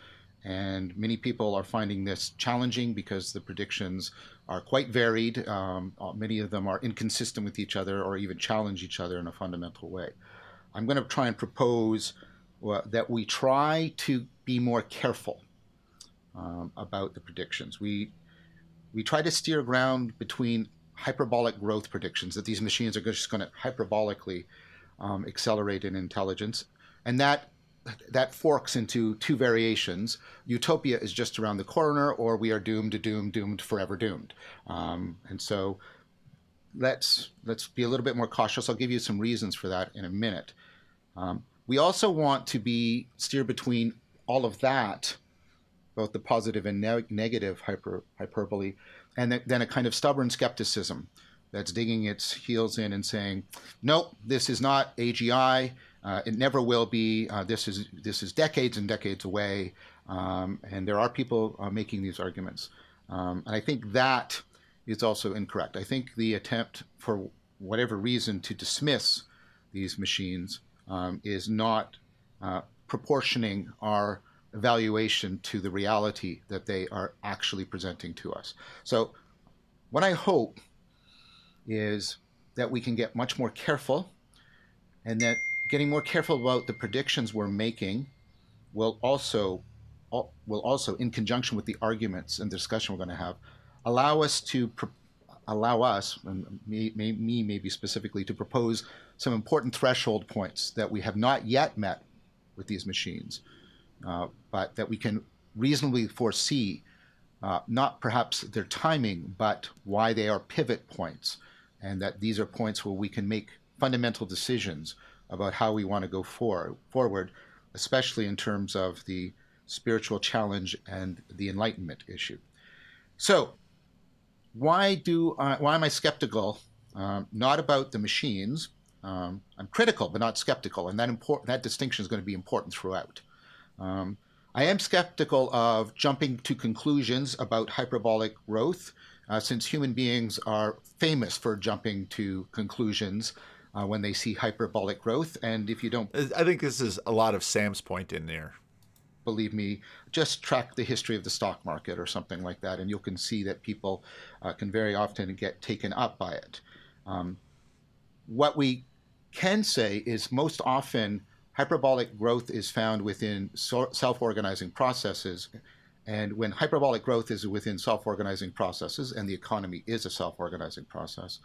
and many people are finding this challenging because the predictions are quite varied. Many of them are inconsistent with each other or even challenge each other in a fundamental way. I'm going to try and propose that we try to be more careful about the predictions. We try to steer ground between hyperbolic growth predictions, that these machines are just going to hyperbolically accelerate in intelligence, and that forks into two variations. Utopia is just around the corner, or we are doomed, forever doomed. And so let's be a little bit more cautious. I'll give you some reasons for that in a minute. We also want to steer between all of that, both the positive and negative hyperbole, and then a kind of stubborn skepticism that's digging its heels in and saying, nope, this is not AGI. It never will be. This is decades and decades away. And there are people making these arguments. And I think that is also incorrect. I think the attempt, for whatever reason, to dismiss these machines is not proportioning our evaluation to the reality that they are actually presenting to us. So what I hope is that we can get much more careful, and that getting more careful about the predictions we're making will also, in conjunction with the arguments and the discussion we're going to have, allow us, and me maybe specifically, to propose some important threshold points that we have not yet met with these machines, but that we can reasonably foresee, not perhaps their timing, but why they are pivot points, and that these are points where we can make fundamental decisions about how we want to go forward, especially in terms of the spiritual challenge and the enlightenment issue. So why am I skeptical? Not about the machines. I'm critical, but not skeptical, and that distinction is going to be important throughout. I am skeptical of jumping to conclusions about hyperbolic growth, since human beings are famous for jumping to conclusions when they see hyperbolic growth. And if you don't... I think this is a lot of Sam's point in there. Believe me, just track the history of the stock market or something like that, and you can see that people can very often get taken up by it. What we can say is most often hyperbolic growth is found within self-organizing processes. And when hyperbolic growth is within self-organizing processes, and the economy is a self-organizing process,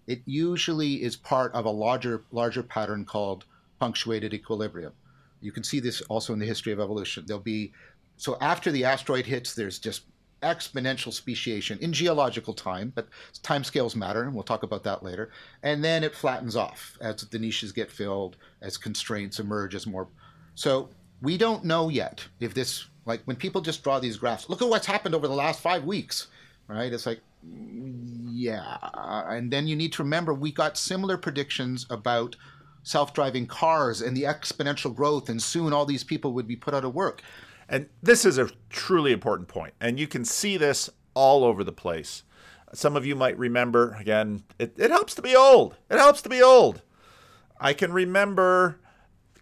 it usually is part of a larger pattern called punctuated equilibrium. You can see this also in the history of evolution. So after the asteroid hits, there's just exponential speciation in geological time, but time scales matter, and we'll talk about that later. And then it flattens off as the niches get filled, as constraints emerge, as more. So we don't know yet if this, like when people just draw these graphs, look at what's happened over the last 5 weeks, right? It's like, yeah. And then you need to remember, we got similar predictions about self-driving cars and the exponential growth, and soon all these people would be put out of work. And this is a truly important point, and you can see this all over the place. Some of you might remember, again, it helps to be old. It helps to be old. I can remember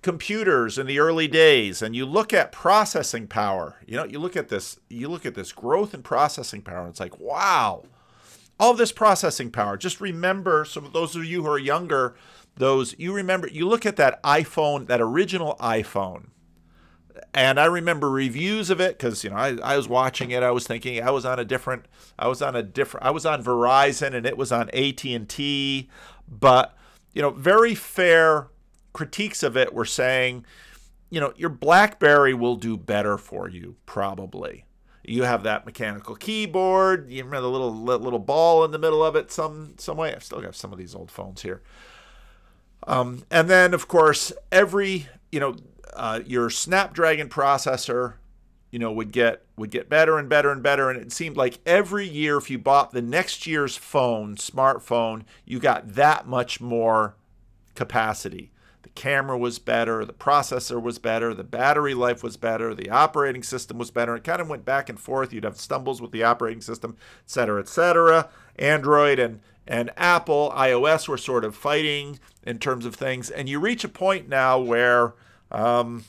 computers in the early days, and you look at processing power. You know, you look at this growth in processing power, and it's like, wow, all this processing power. Just remember, some of those of you who are younger, you look at that iPhone, that original iPhone. And I remember reviews of it because, you know, I was watching it. I was thinking I was on Verizon and it was on AT&T. But, you know, very fair critiques of it were saying, you know, your BlackBerry will do better for you, probably. You have that mechanical keyboard. You remember the little ball in the middle of it some way. I still got some of these old phones here. And then, of course, your Snapdragon processor, you know, would get better and better and better. And it seemed like every year, if you bought the next year's smartphone, you got that much more capacity. The camera was better, the processor was better, the battery life was better, the operating system was better. It kind of went back and forth. You'd have stumbles with the operating system, et cetera, et cetera. Android and Apple, iOS were sort of fighting in terms of things. And you reach a point now where, you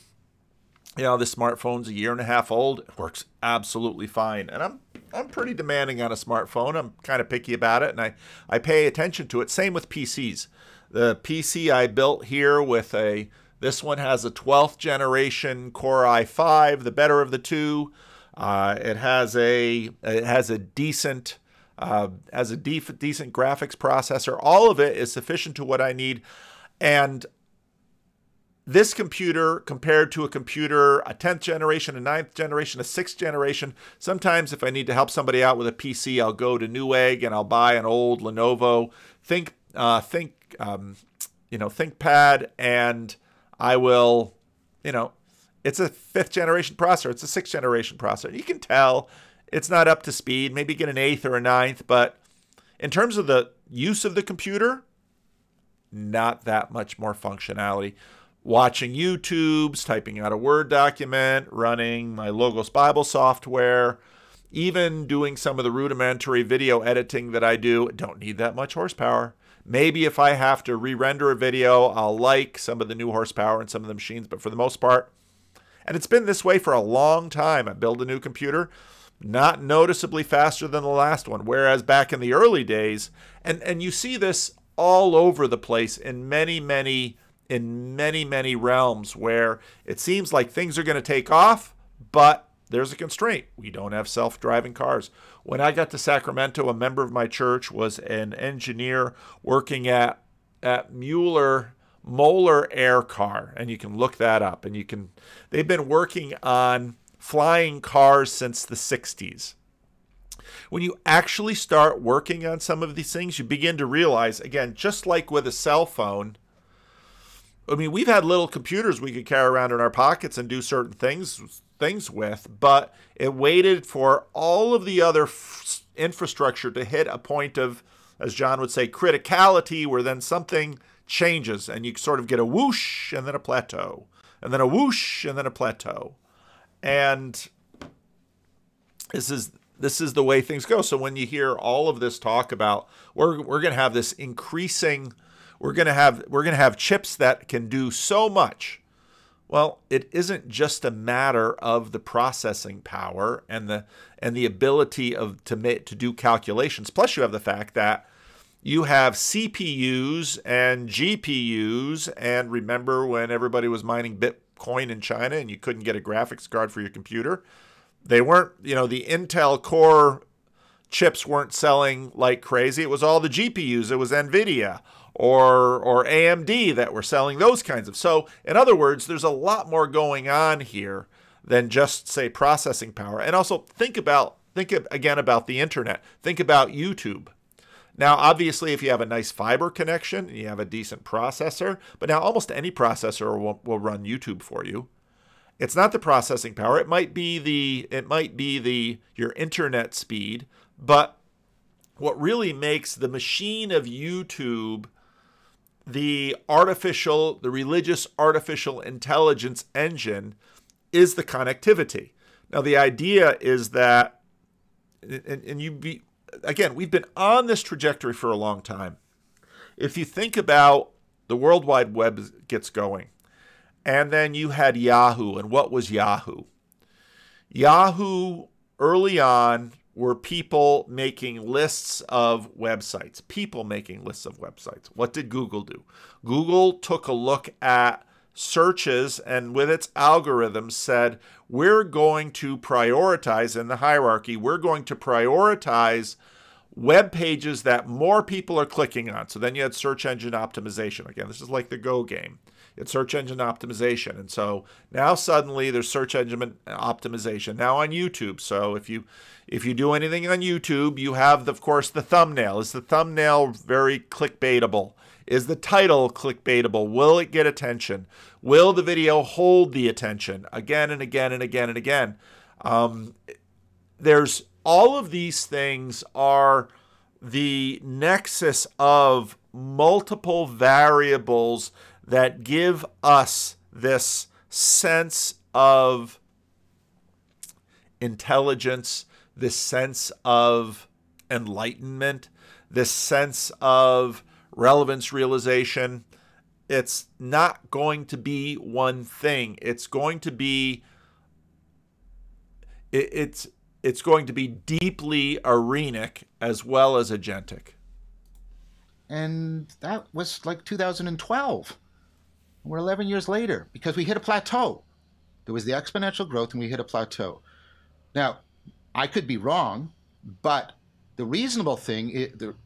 know, the smartphone's a year and a half old. It works absolutely fine. And I'm pretty demanding on a smartphone. I'm kind of picky about it, and I pay attention to it. Same with PCs. The PC I built here this one has a 12th generation Core i5, the better of the two. It has a decent graphics processor. All of it is sufficient to what I need. And this computer, compared to a computer, a 10th generation, a 9th generation, a 6th generation, sometimes if I need to help somebody out with a PC, I'll go to Newegg and I'll buy an old Lenovo ThinkPad, and I will, you know, it's a 5th generation processor. It's a 6th generation processor. You can tell it's not up to speed. Maybe get an 8th or a 9th, but in terms of the use of the computer, not that much more functionality. Watching YouTubes, typing out a Word document, running my Logos Bible software, even doing some of the rudimentary video editing that I do, don't need that much horsepower. Maybe if I have to re-render a video, I'll like some of the new horsepower in some of the machines, but for the most part, and it's been this way for a long time. I build a new computer, not noticeably faster than the last one, whereas back in the early days, and you see this all over the place in many realms where it seems like things are going to take off, but there's a constraint. We don't have self-driving cars. When I got to Sacramento, a member of my church was an engineer working at Moeller Air Car, and you can look that up. And they've been working on flying cars since the 60s. When you actually start working on some of these things, you begin to realize, again, just like with a cell phone, I mean, we've had little computers we could carry around in our pockets and do certain things with, but it waited for all of the other infrastructure to hit a point of, as John would say, criticality, where then something changes and you sort of get a whoosh and then a plateau, and then a whoosh and then a plateau. And this is the way things go. So when you hear all of this talk about we're going to have this increasing, we're going to have chips that can do so much. Well, it isn't just a matter of the processing power and the ability to do calculations. Plus, you have the fact that you have CPUs and GPUs. And remember when everybody was mining Bitcoin in China and you couldn't get a graphics card for your computer? They weren't, you know, the Intel Core chips weren't selling like crazy. It was all the GPUs. It was NVIDIA or AMD that were selling those kinds of. So in other words, there's a lot more going on here than just, say, processing power. And also think again about the internet. Think about YouTube. Now, obviously, if you have a nice fiber connection, you have a decent processor, but now almost any processor will run YouTube for you. It's not the processing power. It might be your internet speed, but what really makes the machine of YouTube the religious artificial intelligence engine is the connectivity. Now, the idea is that, again, we've been on this trajectory for a long time. If you think about the World Wide Web gets going, and then you had Yahoo, and what was Yahoo? Yahoo, early on, were people making lists of websites. People making lists of websites. What did Google do? Google took a look at searches and with its algorithms said, we're going to prioritize in the hierarchy, we're going to prioritize web pages that more people are clicking on. So then you had search engine optimization. Again, this is like the Go game. It's search engine optimization. And so now suddenly there's search engine optimization now on YouTube. So if you do anything on YouTube, you have, of course, the thumbnail. Is the thumbnail very clickbaitable? Is the title clickbaitable? Will it get attention? Will the video hold the attention again and again and again and again? There's all of these things are the nexus of multiple variables that give us this sense of intelligence, this sense of enlightenment, this sense of relevance realization. It's not going to be one thing. It's going to be it's going to be deeply arenic as well as agentic. And that was like 2012. We're 11 years later because we hit a plateau. There was the exponential growth and we hit a plateau. Now, I could be wrong, but the reasonable thing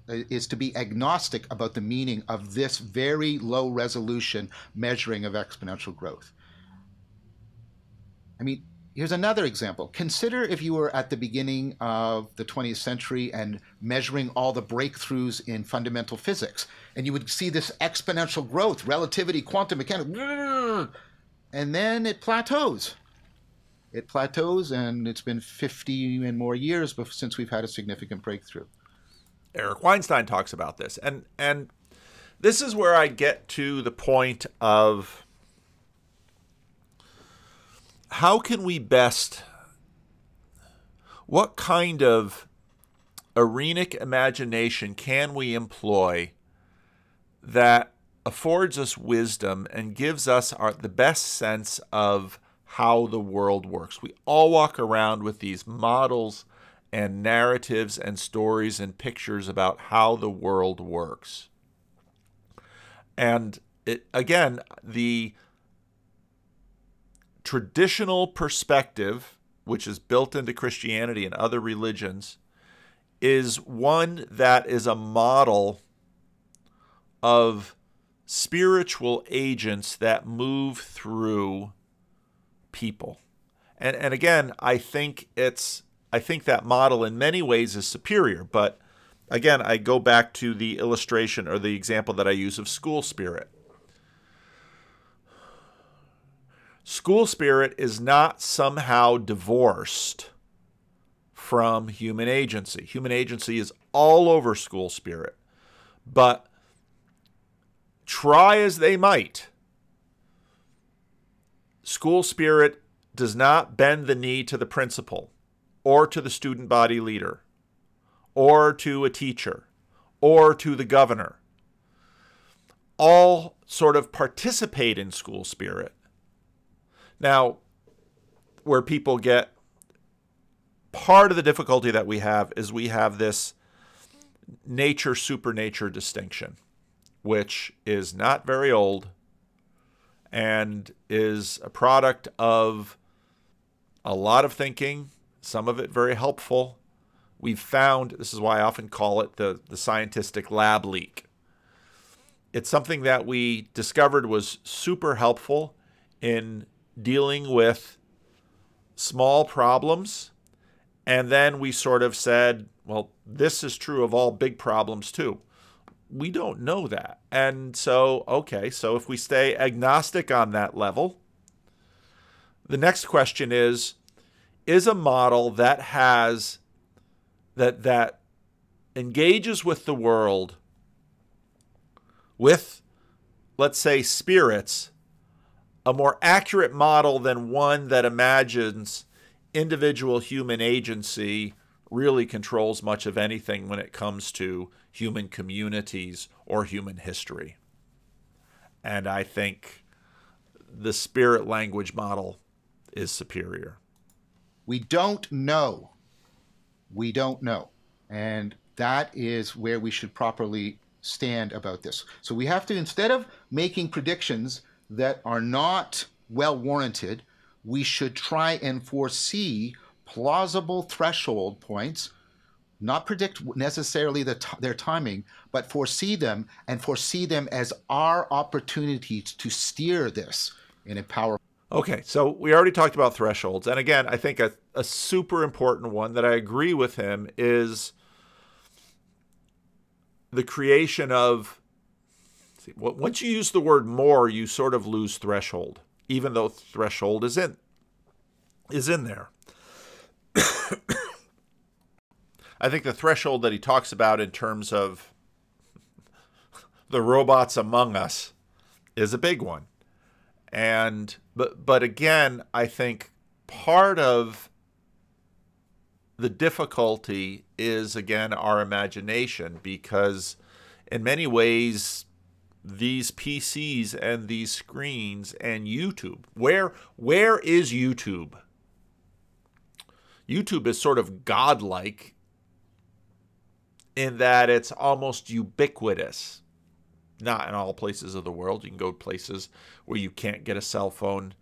is to be agnostic about the meaning of this very low resolution measuring of exponential growth. I mean, here's another example. Consider if you were at the beginning of the 20th century and measuring all the breakthroughs in fundamental physics, and you would see this exponential growth, relativity, quantum mechanics, and then it plateaus. It plateaus, and it's been 50 and more years since we've had a significant breakthrough. Eric Weinstein talks about this. And this is where I get to the point of how can we best, what kind of arenic imagination can we employ that affords us wisdom and gives us the best sense of how the world works. We all walk around with these models and narratives and stories and pictures about how the world works. And again, the traditional perspective, which is built into Christianity and other religions, is one that is a model of spiritual agents that move through people. And again, I think that model in many ways is superior. But again, I go back to the illustration or the example that I use of school spirit. School spirit is not somehow divorced from human agency. Human agency is all over school spirit. But try as they might, school spirit does not bend the knee to the principal or to the student body leader or to a teacher or to the governor. All sort of participate in school spirit. Now, where people get, part of the difficulty that we have is we have this nature-supernature distinction, which is not very old and is a product of a lot of thinking, some of it very helpful. We've found, this is why I often call it the scientific lab leak. It's something that we discovered was super helpful in dealing with small problems. And then we sort of said, well, this is true of all big problems too. We don't know that. And so, okay, so if we stay agnostic on that level, the next question is a model that has, that engages with the world with let's say, spirits, a more accurate model than one that imagines individual human agency really controls much of anything when it comes to human communities or human history. And I think the spirit language model is superior. We don't know. We don't know. And that is where we should properly stand about this. So we have to, instead of making predictions that are not well warranted, we should try and foresee plausible threshold points, not predict necessarily their timing, but foresee them and foresee them as our opportunities to steer this in a powerful. Okay, so we already talked about thresholds. And again, I think a super important one that I agree with him is the creation of, once you use the word more, you sort of lose threshold, even though threshold is in there. I think the threshold that he talks about in terms of the robots among us is a big one. And but again, I think part of the difficulty is, again, our imagination, because in many ways these PCs and these screens and YouTube, where is YouTube? YouTube is sort of godlike in that it's almost ubiquitous. Not in all places of the world. You can go to places where you can't get a cell phone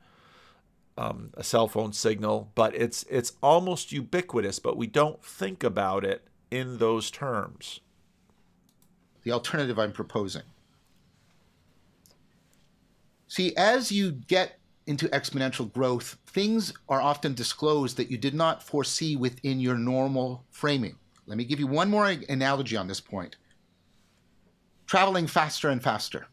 signal, but it's almost ubiquitous, but we don't think about it in those terms. The alternative I'm proposing. See, as you get into exponential growth, things are often disclosed that you did not foresee within your normal framing. Let me give you one more analogy on this point. Traveling faster and faster.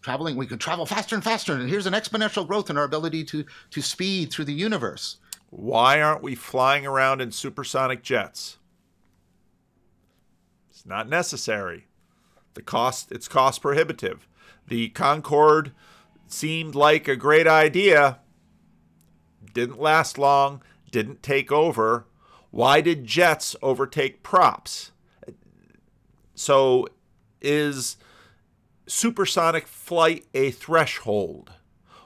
We can travel faster and faster, and here's an exponential growth in our ability to speed through the universe. Why aren't we flying around in supersonic jets? It's not necessary. It's cost prohibitive. The Concorde seemed like a great idea. Didn't last long, didn't take over. Why did jets overtake props? So is supersonic flight a threshold?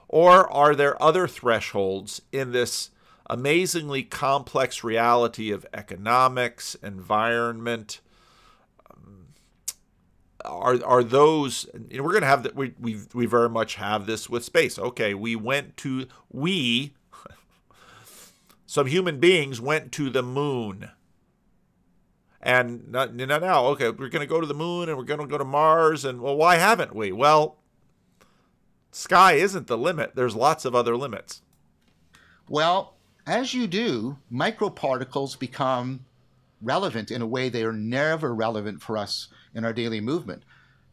Or are there other thresholds in this amazingly complex reality of economics, environment? Are those, we're going to have that, we very much have this with space. Okay, some human beings went to the moon. And now, okay, we're going to go to the moon and we're going to go to Mars. And, well, why haven't we? Well, sky isn't the limit. There's lots of other limits. Well, as you do, microparticles become relevant in a way they are never relevant for us in our daily movement.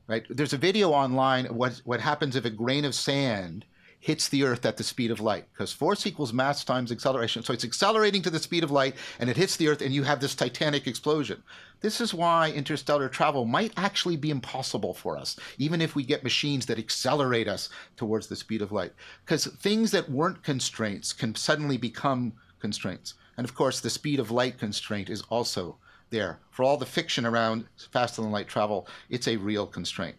Right? There's a video online of what happens if a grain of sand hits the Earth at the speed of light, because force equals mass times acceleration. So it's accelerating to the speed of light, and it hits the Earth, and you have this titanic explosion. This is why interstellar travel might actually be impossible for us, even if we get machines that accelerate us towards the speed of light. Because things that weren't constraints can suddenly become constraints. And of course, the speed of light constraint is also there. For all the fiction around faster than light travel, it's a real constraint.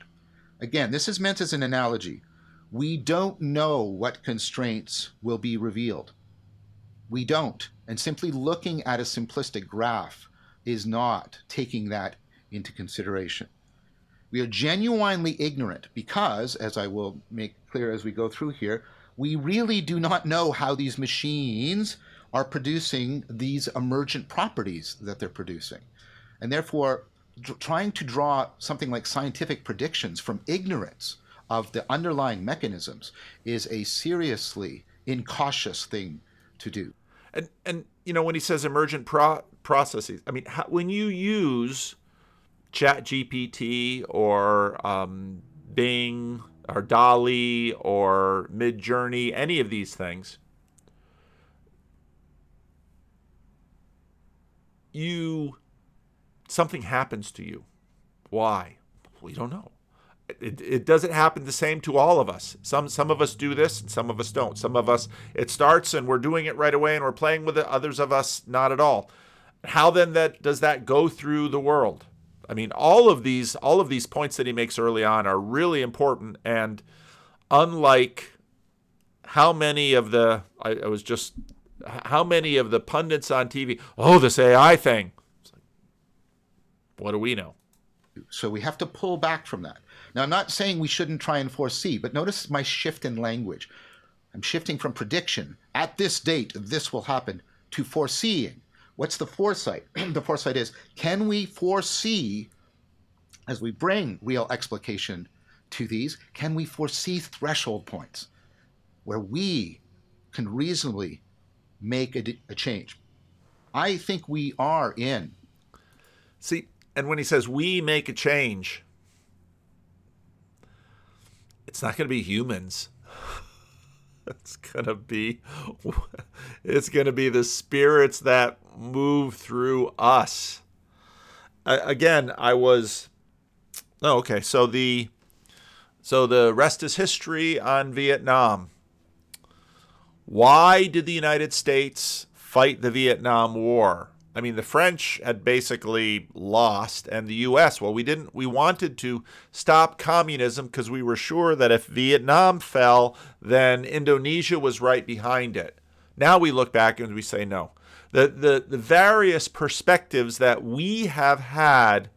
Again, this is meant as an analogy. We don't know what constraints will be revealed. We don't. And simply looking at a simplistic graph is not taking that into consideration. We are genuinely ignorant because, as I will make clear as we go through here, we really do not know how these machines are producing these emergent properties that they're producing. And therefore, trying to draw something like scientific predictions from ignorance of the underlying mechanisms is a seriously incautious thing to do. And when he says emergent processes, I mean, when you use ChatGPT or Bing or DALL-E or Midjourney, any of these things, something happens to you. Why? We don't know. It doesn't happen the same to all of us. Some of us do this and some of us don't. Some of us, it starts and we're doing it right away and we're playing with it. Others of us, not at all. How then does that go through the world? I mean, all of these points that he makes early on are really important. And unlike how many of the pundits on TV, this AI thing. What do we know? So we have to pull back from that. Now, I'm not saying we shouldn't try and foresee, but notice my shift in language. I'm shifting from prediction, at this date, this will happen, to foreseeing. What's the foresight? The foresight is, can we foresee, as we bring real explication to these, can we foresee threshold points where we can reasonably make a change? I think we are in. See, and when he says we make a change, it's not going to be humans. It's going to be the spirits that move through us. Again, so the rest is history on Vietnam. Why did the United States fight the Vietnam War? I mean, the French had basically lost, and the U.S., we wanted to stop communism because we were sure that if Vietnam fell, then Indonesia was right behind it. Now we look back and we say no. The various perspectives that we have had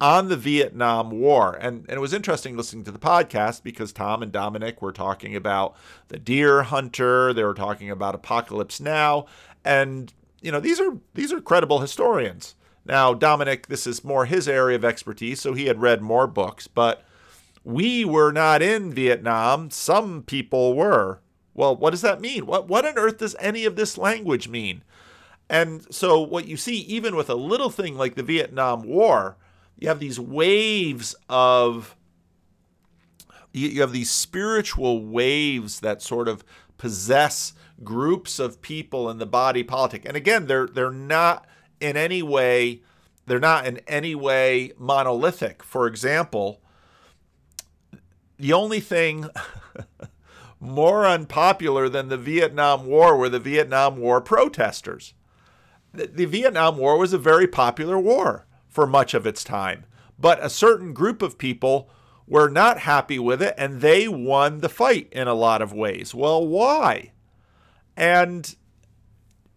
on the Vietnam War, and it was interesting listening to the podcast because Tom and Dominic were talking about the deer hunter, they were talking about Apocalypse Now, and these are credible historians. Now, Dominic, this is more his area of expertise, so he had read more books, but we were not in Vietnam. Some people were. Well, what does that mean? What on earth does any of this language mean? And so what you see, even with a little thing like the Vietnam War, you have these waves of, you have these spiritual waves that sort of possess groups of people in the body politic. And again, they're not in any way monolithic. For example, the only thing more unpopular than the Vietnam War were the Vietnam War protesters. The Vietnam War was a very popular war for much of its time, but a certain group of people were not happy with it, and they won the fight in a lot of ways. Well, why?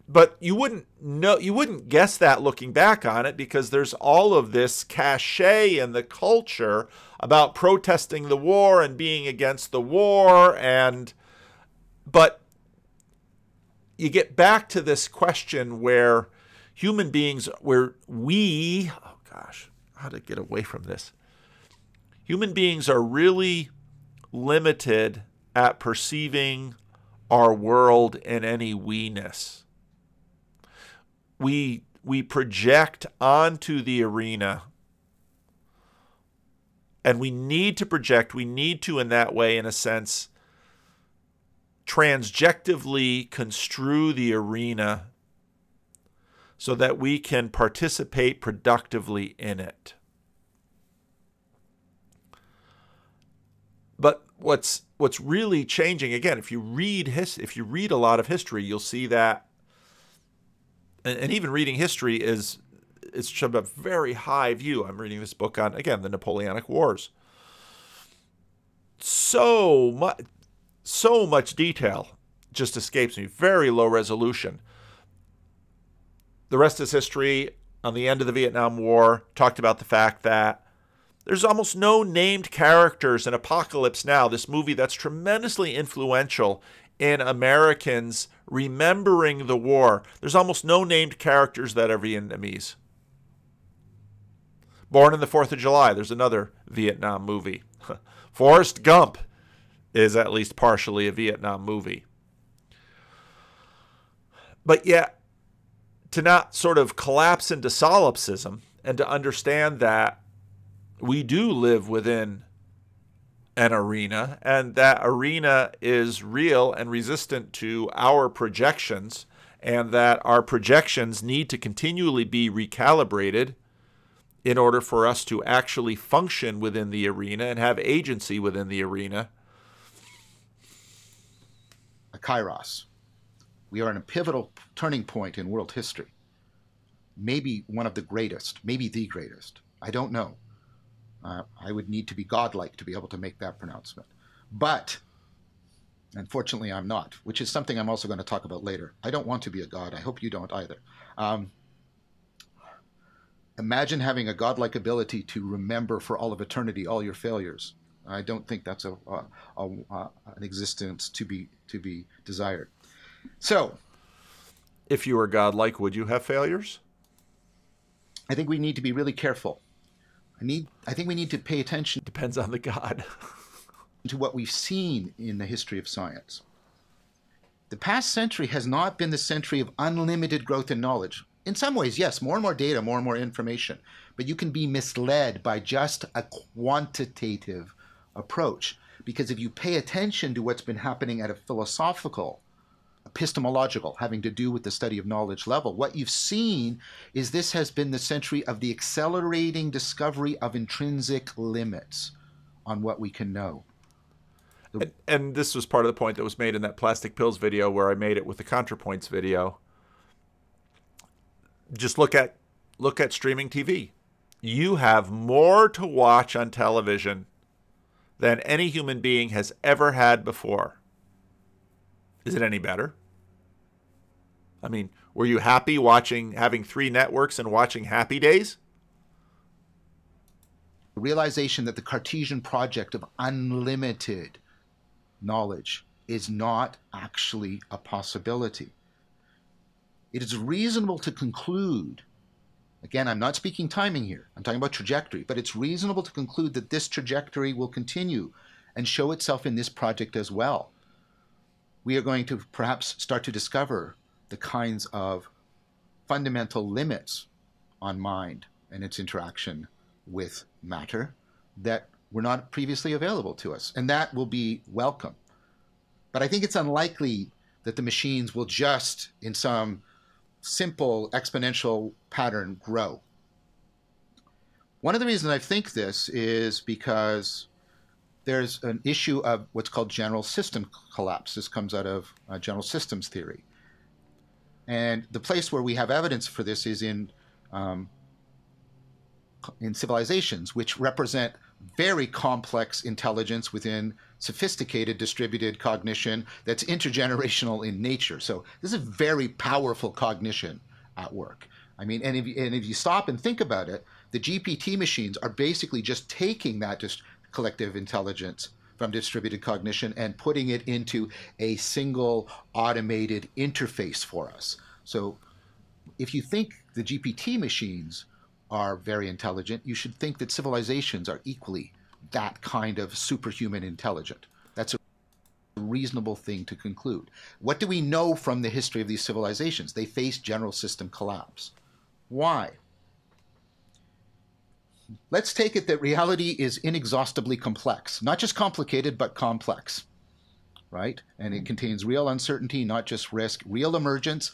But you wouldn't guess that looking back on it, because there's all of this cachet in the culture about protesting the war and being against the war, but you get back to this question where human beings, how to get away from this? Human beings are really limited at perceiving our world in any we-ness. We project onto the arena, and we need to, in that way, in a sense, transjectively construe the arena so that we can participate productively in it. But what's really changing, again, if you read a lot of history, you'll see that, and even reading history it's a very high view. I'm reading this book on, again, the Napoleonic Wars. So much detail just escapes me. Very low resolution. The rest is history. On the end of the Vietnam War, talked about the fact that there's almost no named characters in Apocalypse Now, this movie that's tremendously influential in Americans remembering the war. There's almost no named characters that are Vietnamese. Born on the 4th of July, there's another Vietnam movie. Forrest Gump is at least partially a Vietnam movie. But yet, to not sort of collapse into solipsism and to understand that we do live within an arena, and that arena is real and resistant to our projections, and that our projections need to continually be recalibrated in order for us to actually function within the arena and have agency within the arena. A kairos. We are in a pivotal turning point in world history. Maybe one of the greatest, maybe the greatest. I don't know. I would need to be godlike to be able to make that pronouncement. But unfortunately, I'm not, which is something I'm also going to talk about later. I don't want to be a god. I hope you don't either. Imagine having a godlike ability to remember for all of eternity all your failures. I don't think that's an existence to be desired. So, if you were godlike, would you have failures? I think we need to be really careful. I think we need to pay attention. Depends on the god. To what we've seen in the history of science. The past century has not been the century of unlimited growth in knowledge. In some ways, yes, more and more data, more and more information. But you can be misled by just a quantitative approach. Because if you pay attention to what's been happening at a philosophical, epistemological, having to do with the study of knowledge level, what you've seen is this has been the century of the accelerating discovery of intrinsic limits on what we can know. And this was part of the point that was made in that plastic pills video where I made it with the ContraPoints video. Just look at streaming TV. You have more to watch on television than any human being has ever had before. Is it any better? I mean, were you happy having 3 networks and watching Happy Days? The realization that the Cartesian project of unlimited knowledge is not actually a possibility. It is reasonable to conclude, again, I'm not speaking timing here, I'm talking about trajectory, but it's reasonable to conclude that this trajectory will continue and show itself in this project as well. We are going to perhaps start to discover the kinds of fundamental limits on mind and its interaction with matter that were not previously available to us. And that will be welcome. But I think it's unlikely that the machines will just, in some simple exponential pattern, grow. One of the reasons I think this is because there's an issue of what's called general system collapse. This comes out of general systems theory. And the place where we have evidence for this is in civilizations, which represent very complex intelligence within sophisticated distributed cognition that's intergenerational in nature. So this is very powerful cognition at work. I mean, and if you stop and think about it, the GPT machines are basically just taking that collective intelligence from distributed cognition and putting it into a single automated interface for us. So if you think the GPT machines are very intelligent, you should think that civilizations are equally that kind of superhuman intelligent. That's a reasonable thing to conclude. What do we know from the history of these civilizations? They faced general system collapse. Why? Let's take it that reality is inexhaustibly complex, not just complicated, but complex, right? And it contains real uncertainty, not just risk, real emergence.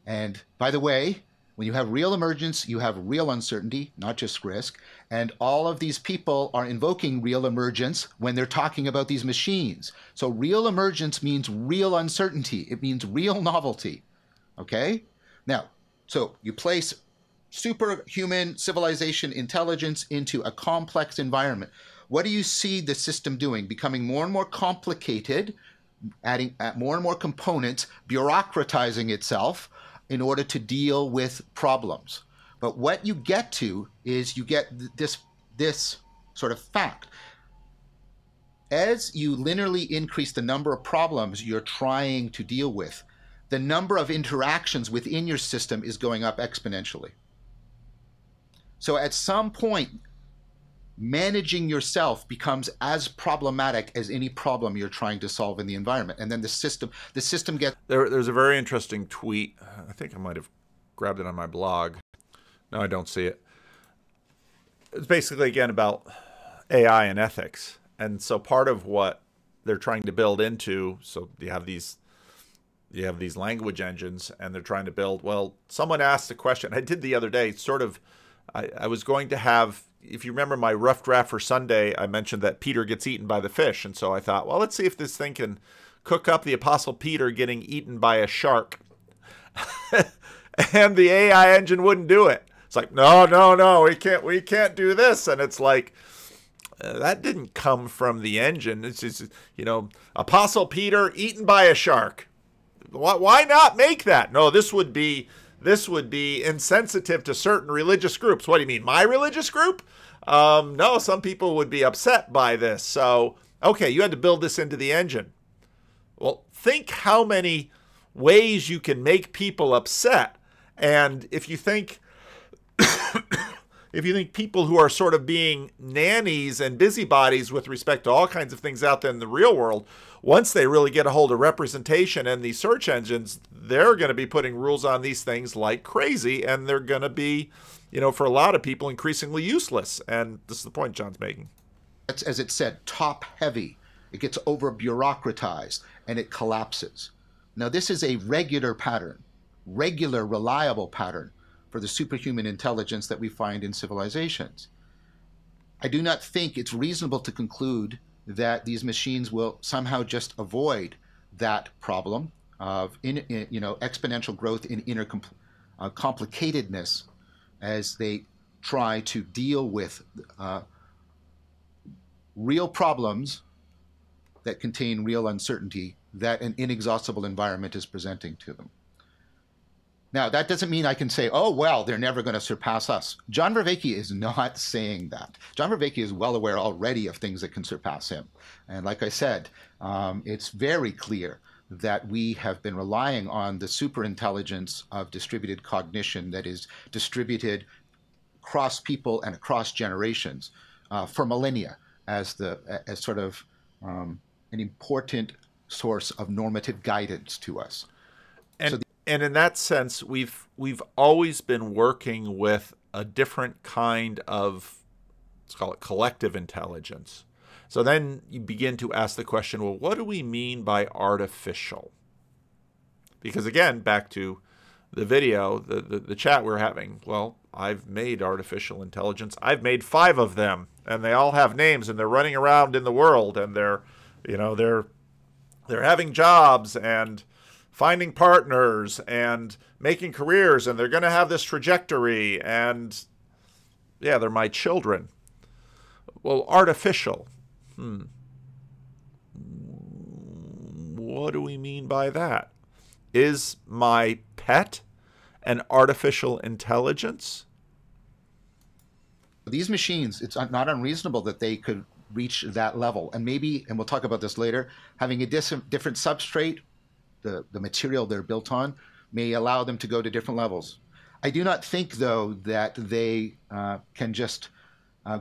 And by the way, when you have real emergence, you have real uncertainty, not just risk. And all of these people are invoking real emergence when they're talking about these machines. So real emergence means real uncertainty. It means real novelty. Okay? Now, so you place superhuman civilization intelligence into a complex environment. What do you see the system doing? Becoming more and more complicated, adding more and more components, bureaucratizing itself in order to deal with problems. But what you get to is you get this sort of fact. As you linearly increase the number of problems you're trying to deal with, the number of interactions within your system is going up exponentially. So at some point, managing yourself becomes as problematic as any problem you're trying to solve in the environment. And then the system gets... There's a very interesting tweet. I think I might have grabbed it on my blog. No, I don't see it. It's basically, again, about AI and ethics. And so part of what they're trying to build into, so you have these language engines, and they're trying to build, well, someone asked a question. I did the other day, sort of I was going to have, if you remember my rough draft for Sunday, I mentioned that Peter gets eaten by the fish. And so I thought, well, let's see if this thing can cook up the Apostle Peter getting eaten by a shark. And the AI engine wouldn't do it. It's like, no, we can't do this. And it's like, that didn't come from the engine. It's just, Apostle Peter eaten by a shark. Why not make that? No, this would be insensitive to certain religious groups. What do you mean, my religious group? No, some people would be upset by this. So, okay, you had to build this into the engine. Well, think how many ways you can make people upset. And if you think people who are sort of being nannies and busybodies with respect to all kinds of things out there in the real world, once they really get a hold of representation and these search engines, they're going to be putting rules on these things like crazy, and they're going to be, for a lot of people, increasingly useless. And this is the point John's making. It's, as it said, top heavy. It gets over bureaucratized and it collapses. Now, this is a regular pattern, regular, reliable pattern for the superhuman intelligence that we find in civilizations. I do not think it's reasonable to conclude that these machines will somehow just avoid that problem of exponential growth in inner complicatedness as they try to deal with real problems that contain real uncertainty that an inexhaustible environment is presenting to them. Now, that doesn't mean I can say, oh, well, they're never going to surpass us. John Vervaeke is not saying that. John Vervaeke is well aware already of things that can surpass him. And like I said, it's very clear that we have been relying on the superintelligence of distributed cognition that is distributed across people and across generations for millennia as sort of an important source of normative guidance to us. And in that sense, we've always been working with a different kind of, let's call it collective intelligence. So then you begin to ask the question, well, what do we mean by artificial? Because again, back to the video, the chat we're having, well, I've made artificial intelligence. I've made 5 of them, and they all have names, and they're running around in the world, and they're having jobs and finding partners and making careers, and they're going to have this trajectory, and yeah, they're my children. Well, artificial. What do we mean by that? Is my pet an artificial intelligence? These machines, it's not unreasonable that they could reach that level. And maybe, and we'll talk about this later, having a different substrate, the material they're built on, may allow them to go to different levels. I do not think, though, that they can just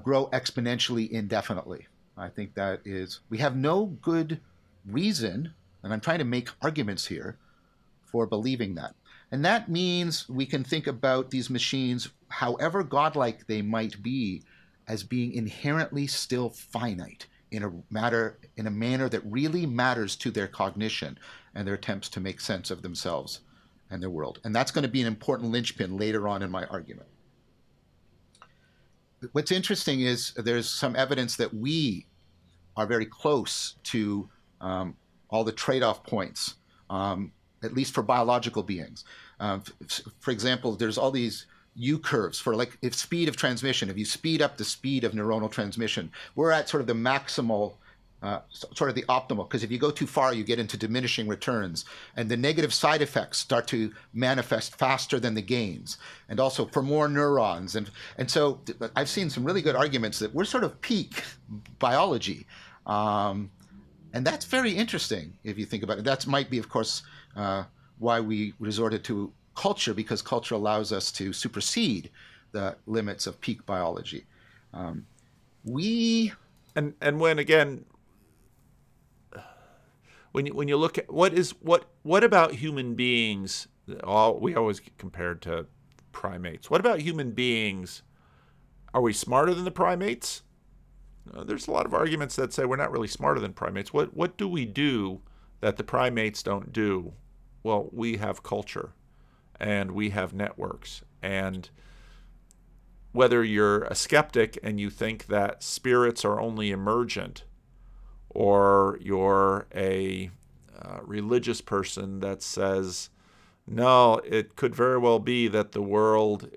grow exponentially indefinitely. I think that is, we have no good reason, and I'm trying to make arguments here, for believing that. And that means we can think about these machines, however godlike they might be, as being inherently still finite in a manner that really matters to their cognition and their attempts to make sense of themselves and their world. And that's going to be an important linchpin later on in my argument. What's interesting is there's some evidence that we are very close to all the trade-off points, at least for biological beings. For example, there's all these U-curves for if speed of transmission. If you speed up the speed of neuronal transmission, we're at sort of the maximal, sort of the optimal, because if you go too far, you get into diminishing returns, and the negative side effects start to manifest faster than the gains, and also for more neurons. And so I've seen some really good arguments that we're sort of peak biology. And that's very interesting if you think about it. That might be, of course, why we resorted to culture, because culture allows us to supersede the limits of peak biology. And when again, when you look at what about human beings? We always get compared to primates. What about human beings? Are we smarter than the primates? There's a lot of arguments that say we're not really smarter than primates. What do we do that the primates don't do? Well, we have culture, and we have networks, and whether you're a skeptic and you think that spirits are only emergent, or you're a religious person that says, no, it could very well be that the world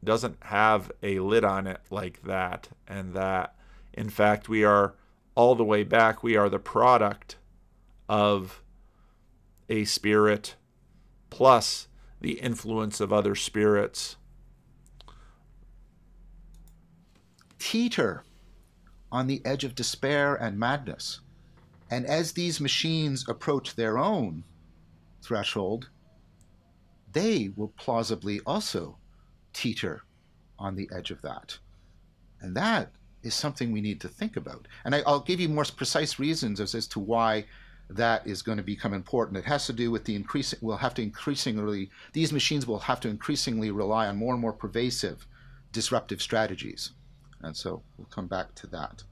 doesn't have a lid on it like that, and that, in fact, we are all the way back. We are the product of a spirit plus the influence of other spirits. Teeter on the edge of despair and madness. And as these machines approach their own threshold, they will plausibly also teeter on the edge of that. And that is something we need to think about. And I'll give you more precise reasons as to why that is going to become important. It has to do with the increasing, these machines will have to increasingly rely on more and more pervasive disruptive strategies. And so we'll come back to that.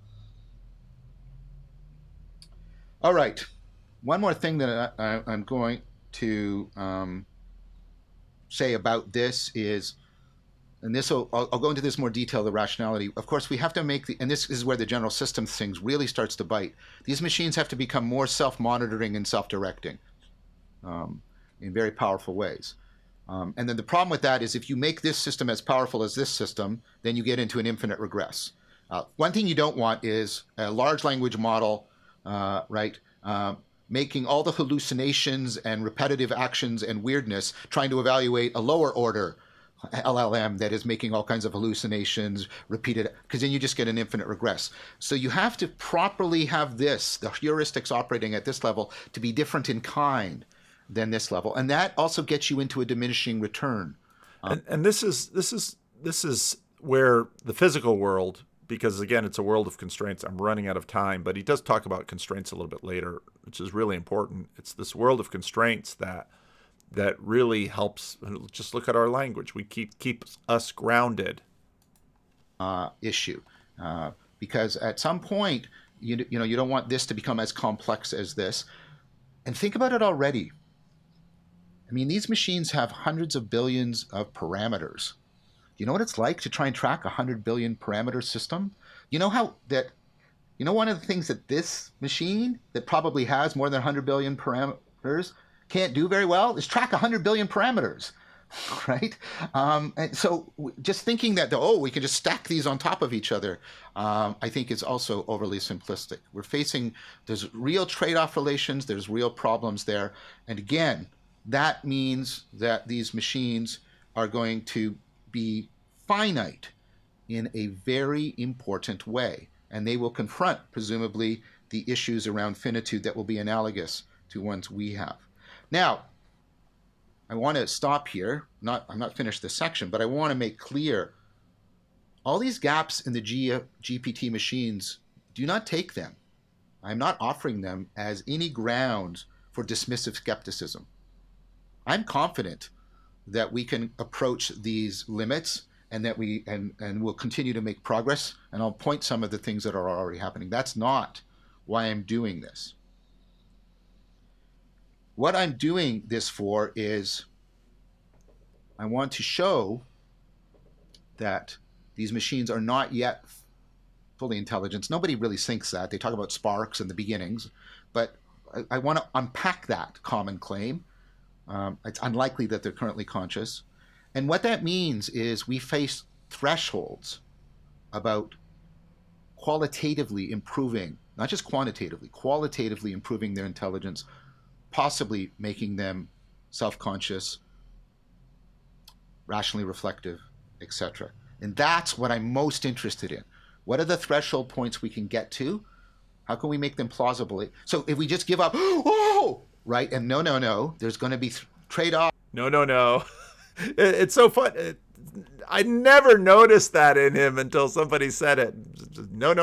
All right. One more thing that I'm going to say about this is, and I'll go into this more detail, the rationality. Of course, we have to make and this is where the general systems things really starts to bite. These machines have to become more self-monitoring and self-directing in very powerful ways. And then the problem with that is if you make this system as powerful as this system, then you get into an infinite regress. One thing you don't want is a large language model, making all the hallucinations and repetitive actions and weirdness, trying to evaluate a lower order LLM that is making all kinds of hallucinations, repeated, because then you just get an infinite regress. So you have to properly have the heuristics operating at this level to be different in kind than this level. And that also gets you into a diminishing return. And this is where the physical world, because again, it's a world of constraints. I'm running out of time, but he does talk about constraints a little bit later, which is really important. It's this world of constraints that really helps. Just look at our language. We keeps us grounded. Issue, because at some point, you don't want this to become as complex as this. And think about it already. I mean, these machines have hundreds of billions of parameters. You know what it's like to try and track a 100 billion parameter system? One of the things that this machine that probably has more than 100 billion parameters can't do very well is track 100 billion parameters, right? And so just thinking that, we can just stack these on top of each other, I think is also overly simplistic. There's real trade-off relations, there's real problems there. And again, that means that these machines are going to be finite in a very important way. And they will confront, presumably, the issues around finitude that will be analogous to ones we have. Now, I want to stop here. I'm not finished this section, but I want to make clear all these gaps in the GPT machines, do not take them. I'm not offering them as any grounds for dismissive skepticism. I'm confident that we can approach these limits and that and we'll continue to make progress. And I'll point some of the things that are already happening. That's not why I'm doing this. What I'm doing this for is I want to show that these machines are not yet fully intelligent. Nobody really thinks that. They talk about sparks in the beginnings, but I want to unpack that common claim. It's unlikely that they're currently conscious. And what that means is we face thresholds about qualitatively improving, not just quantitatively, qualitatively improving their intelligence, possibly making them self-conscious, rationally reflective, etc. And that's what I'm most interested in. What are the threshold points we can get to? How can we make them plausible? So if we just give up, right, and no, there's going to be trade-off. No. It's so fun. I never noticed that in him until somebody said it. No.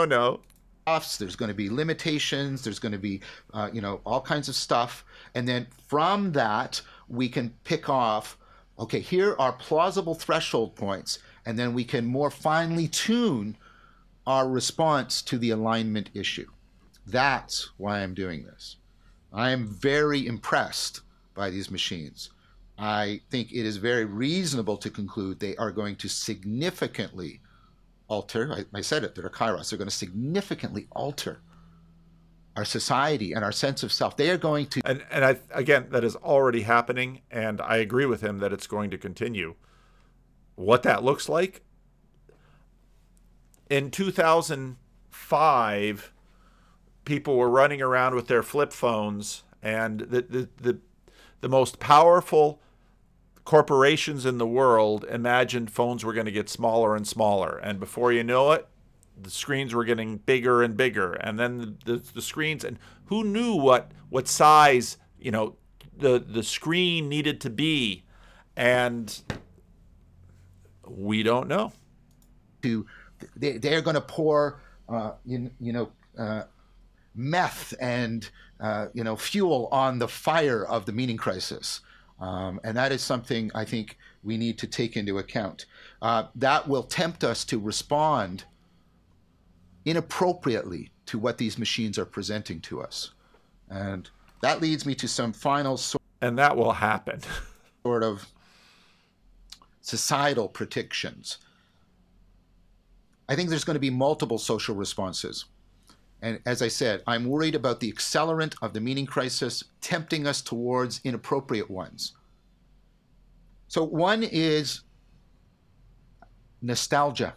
There's going to be limitations. There's going to be, all kinds of stuff. And then from that, we can pick off, okay, here are plausible threshold points. And then we can more finely tune our response to the alignment issue. That's why I'm doing this. I am very impressed by these machines. I think it is very reasonable to conclude they are going to significantly alter. I said it, they're kairos. They're going to significantly alter our society and our sense of self. They are going to. And again, that is already happening, and I agree with him that it's going to continue. What that looks like in 2005, people were running around with their flip phones, and the most powerful corporations in the world imagined phones were going to get smaller and smaller, and before you know it, the screens were getting bigger and bigger, and then the screens, and who knew what size the screen needed to be, and we don't know. They're going to pour meth and fuel on the fire of the meaning crisis. And that is something I think we need to take into account. That will tempt us to respond inappropriately to what these machines are presenting to us. And that leads me to some final and that will happen. Sort of societal predictions. I think there's going to be multiple social responses. And as I said, I'm worried about the accelerant of the meaning crisis tempting us towards inappropriate ones. So one is nostalgia.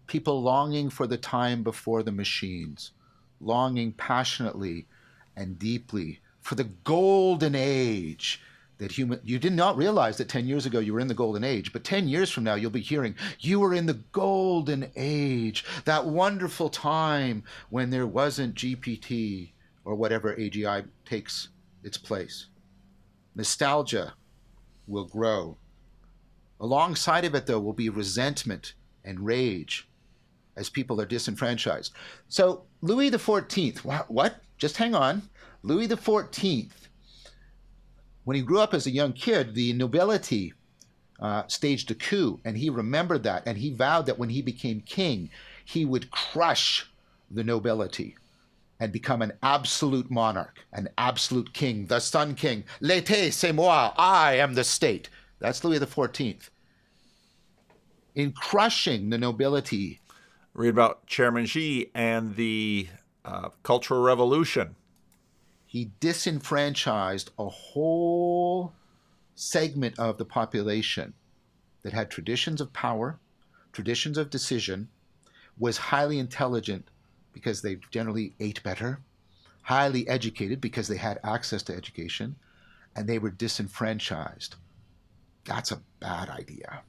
People longing for the time before the machines, longing passionately and deeply for the golden age that you did not realize that 10 years ago you were in the golden age, but 10 years from now you'll be hearing you were in the golden age, that wonderful time when there wasn't GPT or whatever AGI takes its place. Nostalgia will grow. Alongside of it, though, will be resentment and rage as people are disenfranchised. So Louis XIV, what? Just hang on. Louis XIV, when he grew up as a young kid, the nobility staged a coup, and he remembered that, and he vowed that when he became king, he would crush the nobility and become an absolute monarch, an absolute king, the Sun King. L'été, c'est moi. I am the state. That's Louis XIV. In crushing the nobility. Read about Chairman Xi and the Cultural Revolution. He disenfranchised a whole segment of the population that had traditions of power, traditions of decision, was highly intelligent because they generally ate better, highly educated because they had access to education, and they were disenfranchised. That's a bad idea,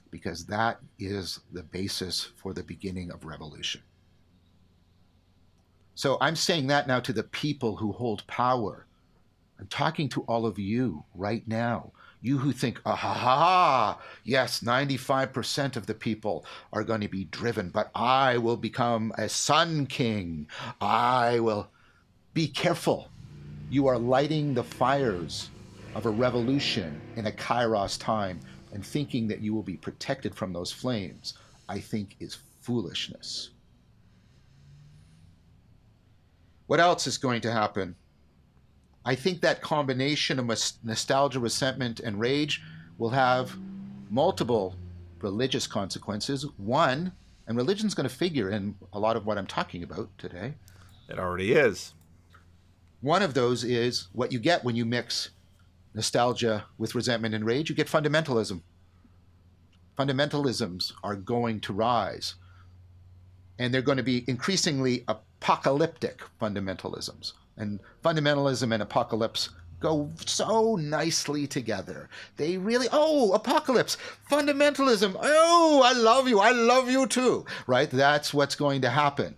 because that is the basis for the beginning of revolution. So I'm saying that now to the people who hold power. I'm talking to all of you right now. You who think, yes, 95% of the people are going to be driven, but I will become a sun king. I will. Be careful. You are lighting the fires of a revolution in a kairos time, and thinking that you will be protected from those flames, I think, is foolishness. What else is going to happen? I think that combination of nostalgia, resentment, and rage will have multiple religious consequences. One, and religion's going to figure in a lot of what I'm talking about today. It already is. One of those is what you get when you mix nostalgia with resentment and rage. You get fundamentalism. Fundamentalisms are going to rise. And they're going to be increasingly apocalyptic fundamentalisms. And fundamentalism and apocalypse go so nicely together. They really, apocalypse, fundamentalism, I love you too, right? That's what's going to happen.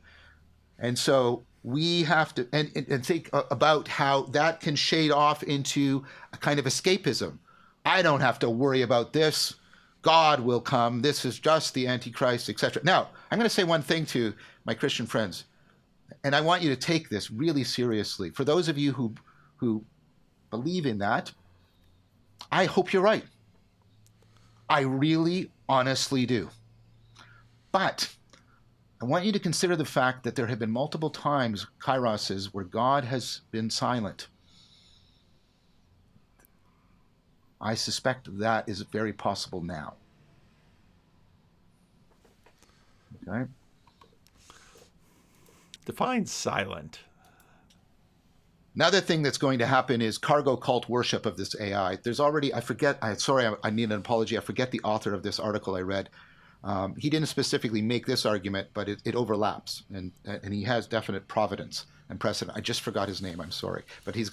And so we have to and think about how that can shade off into a kind of escapism. I don't have to worry about this. God will come. This is just the Antichrist, etc. Now, I'm going to say one thing to my Christian friends, and I want you to take this really seriously. For those of you who believe in that, I hope you're right. I really, honestly do. But I want you to consider the fact that there have been multiple times, kairoses, where God has been silent. I suspect that is very possible now. Okay. Define silent. Another thing that's going to happen is cargo cult worship of this AI. There's already, I need an apology. I forget the author of this article I read. He didn't specifically make this argument, but it overlaps, and he has definite providence and precedent. I just forgot his name. I'm sorry, but he's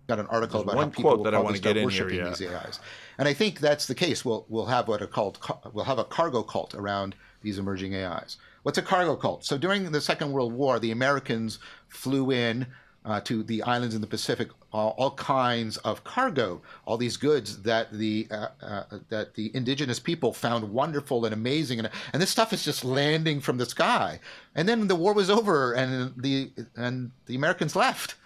got an article about how people will probably start worshiping these AIs, and I think that's the case. We'll have we'll have a cargo cult around these emerging AIs. What's a cargo cult? So during the Second World War, the Americans flew in to the islands in the Pacific, all kinds of cargo, all these goods that the indigenous people found wonderful and amazing, and this stuff is just landing from the sky. And then the war was over, and the Americans left,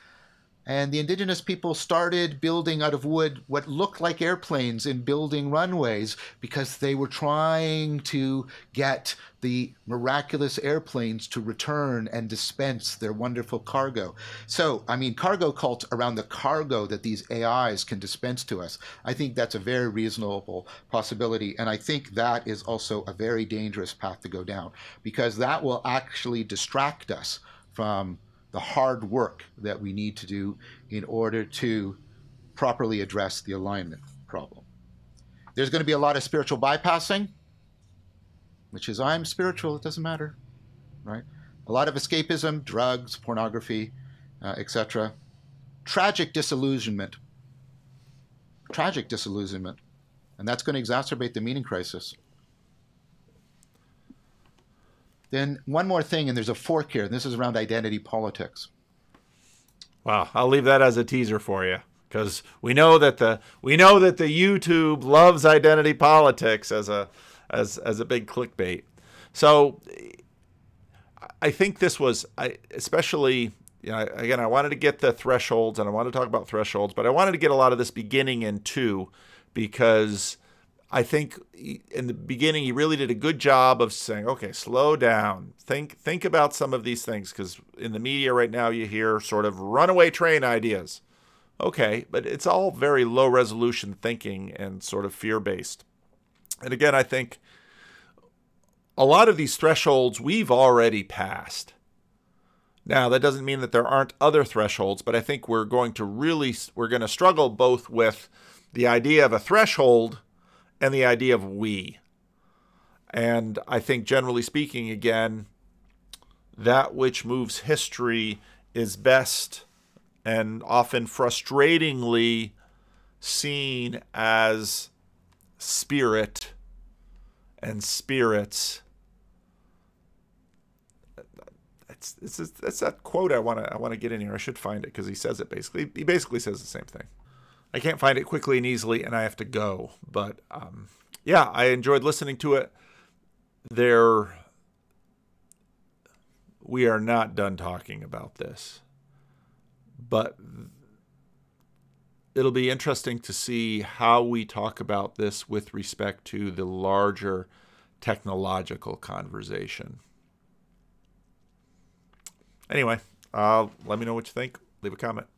and the indigenous people started building out of wood what looked like airplanes and building runways because they were trying to get the miraculous airplanes to return and dispense their wonderful cargo. So, I mean, cargo cults around the cargo that these AIs can dispense to us. I think that's a very reasonable possibility. And I think that is also a very dangerous path to go down, because that will actually distract us from the hard work that we need to do in order to properly address the alignment problem. There's going to be a lot of spiritual bypassing, which is, I'm spiritual, it doesn't matter, right? A lot of escapism, drugs, pornography, etc. Tragic disillusionment, and that's going to exacerbate the meaning crisis. Then one more thing, and there's a fork here, and this is around identity politics. Wow, I'll leave that as a teaser for you, because we know that the YouTube loves identity politics as a big clickbait. So I think this was, especially, again, I wanted to get the thresholds, and I want to talk about thresholds, but I wanted to get a lot of this beginning in too, because I think in the beginning he really did a good job of saying, okay, slow down, think about some of these things, because in the media right now you hear sort of runaway train ideas. Okay, but it's all very low resolution thinking and sort of fear-based. And again, I think a lot of these thresholds we've already passed. Now, that doesn't mean that there aren't other thresholds, but I think we're going to struggle both with the idea of a threshold and the idea of we. And I think, generally speaking, again, that which moves history is best and often frustratingly seen as spirit and spirits. That's that quote I want to get in here. I should find it, because he says it basically. He basically says the same thing. I can't find it quickly and easily, and I have to go. But yeah, I enjoyed listening to it. We are not done talking about this, but it'll be interesting to see how we talk about this with respect to the larger technological conversation. Anyway, let me know what you think. Leave a comment.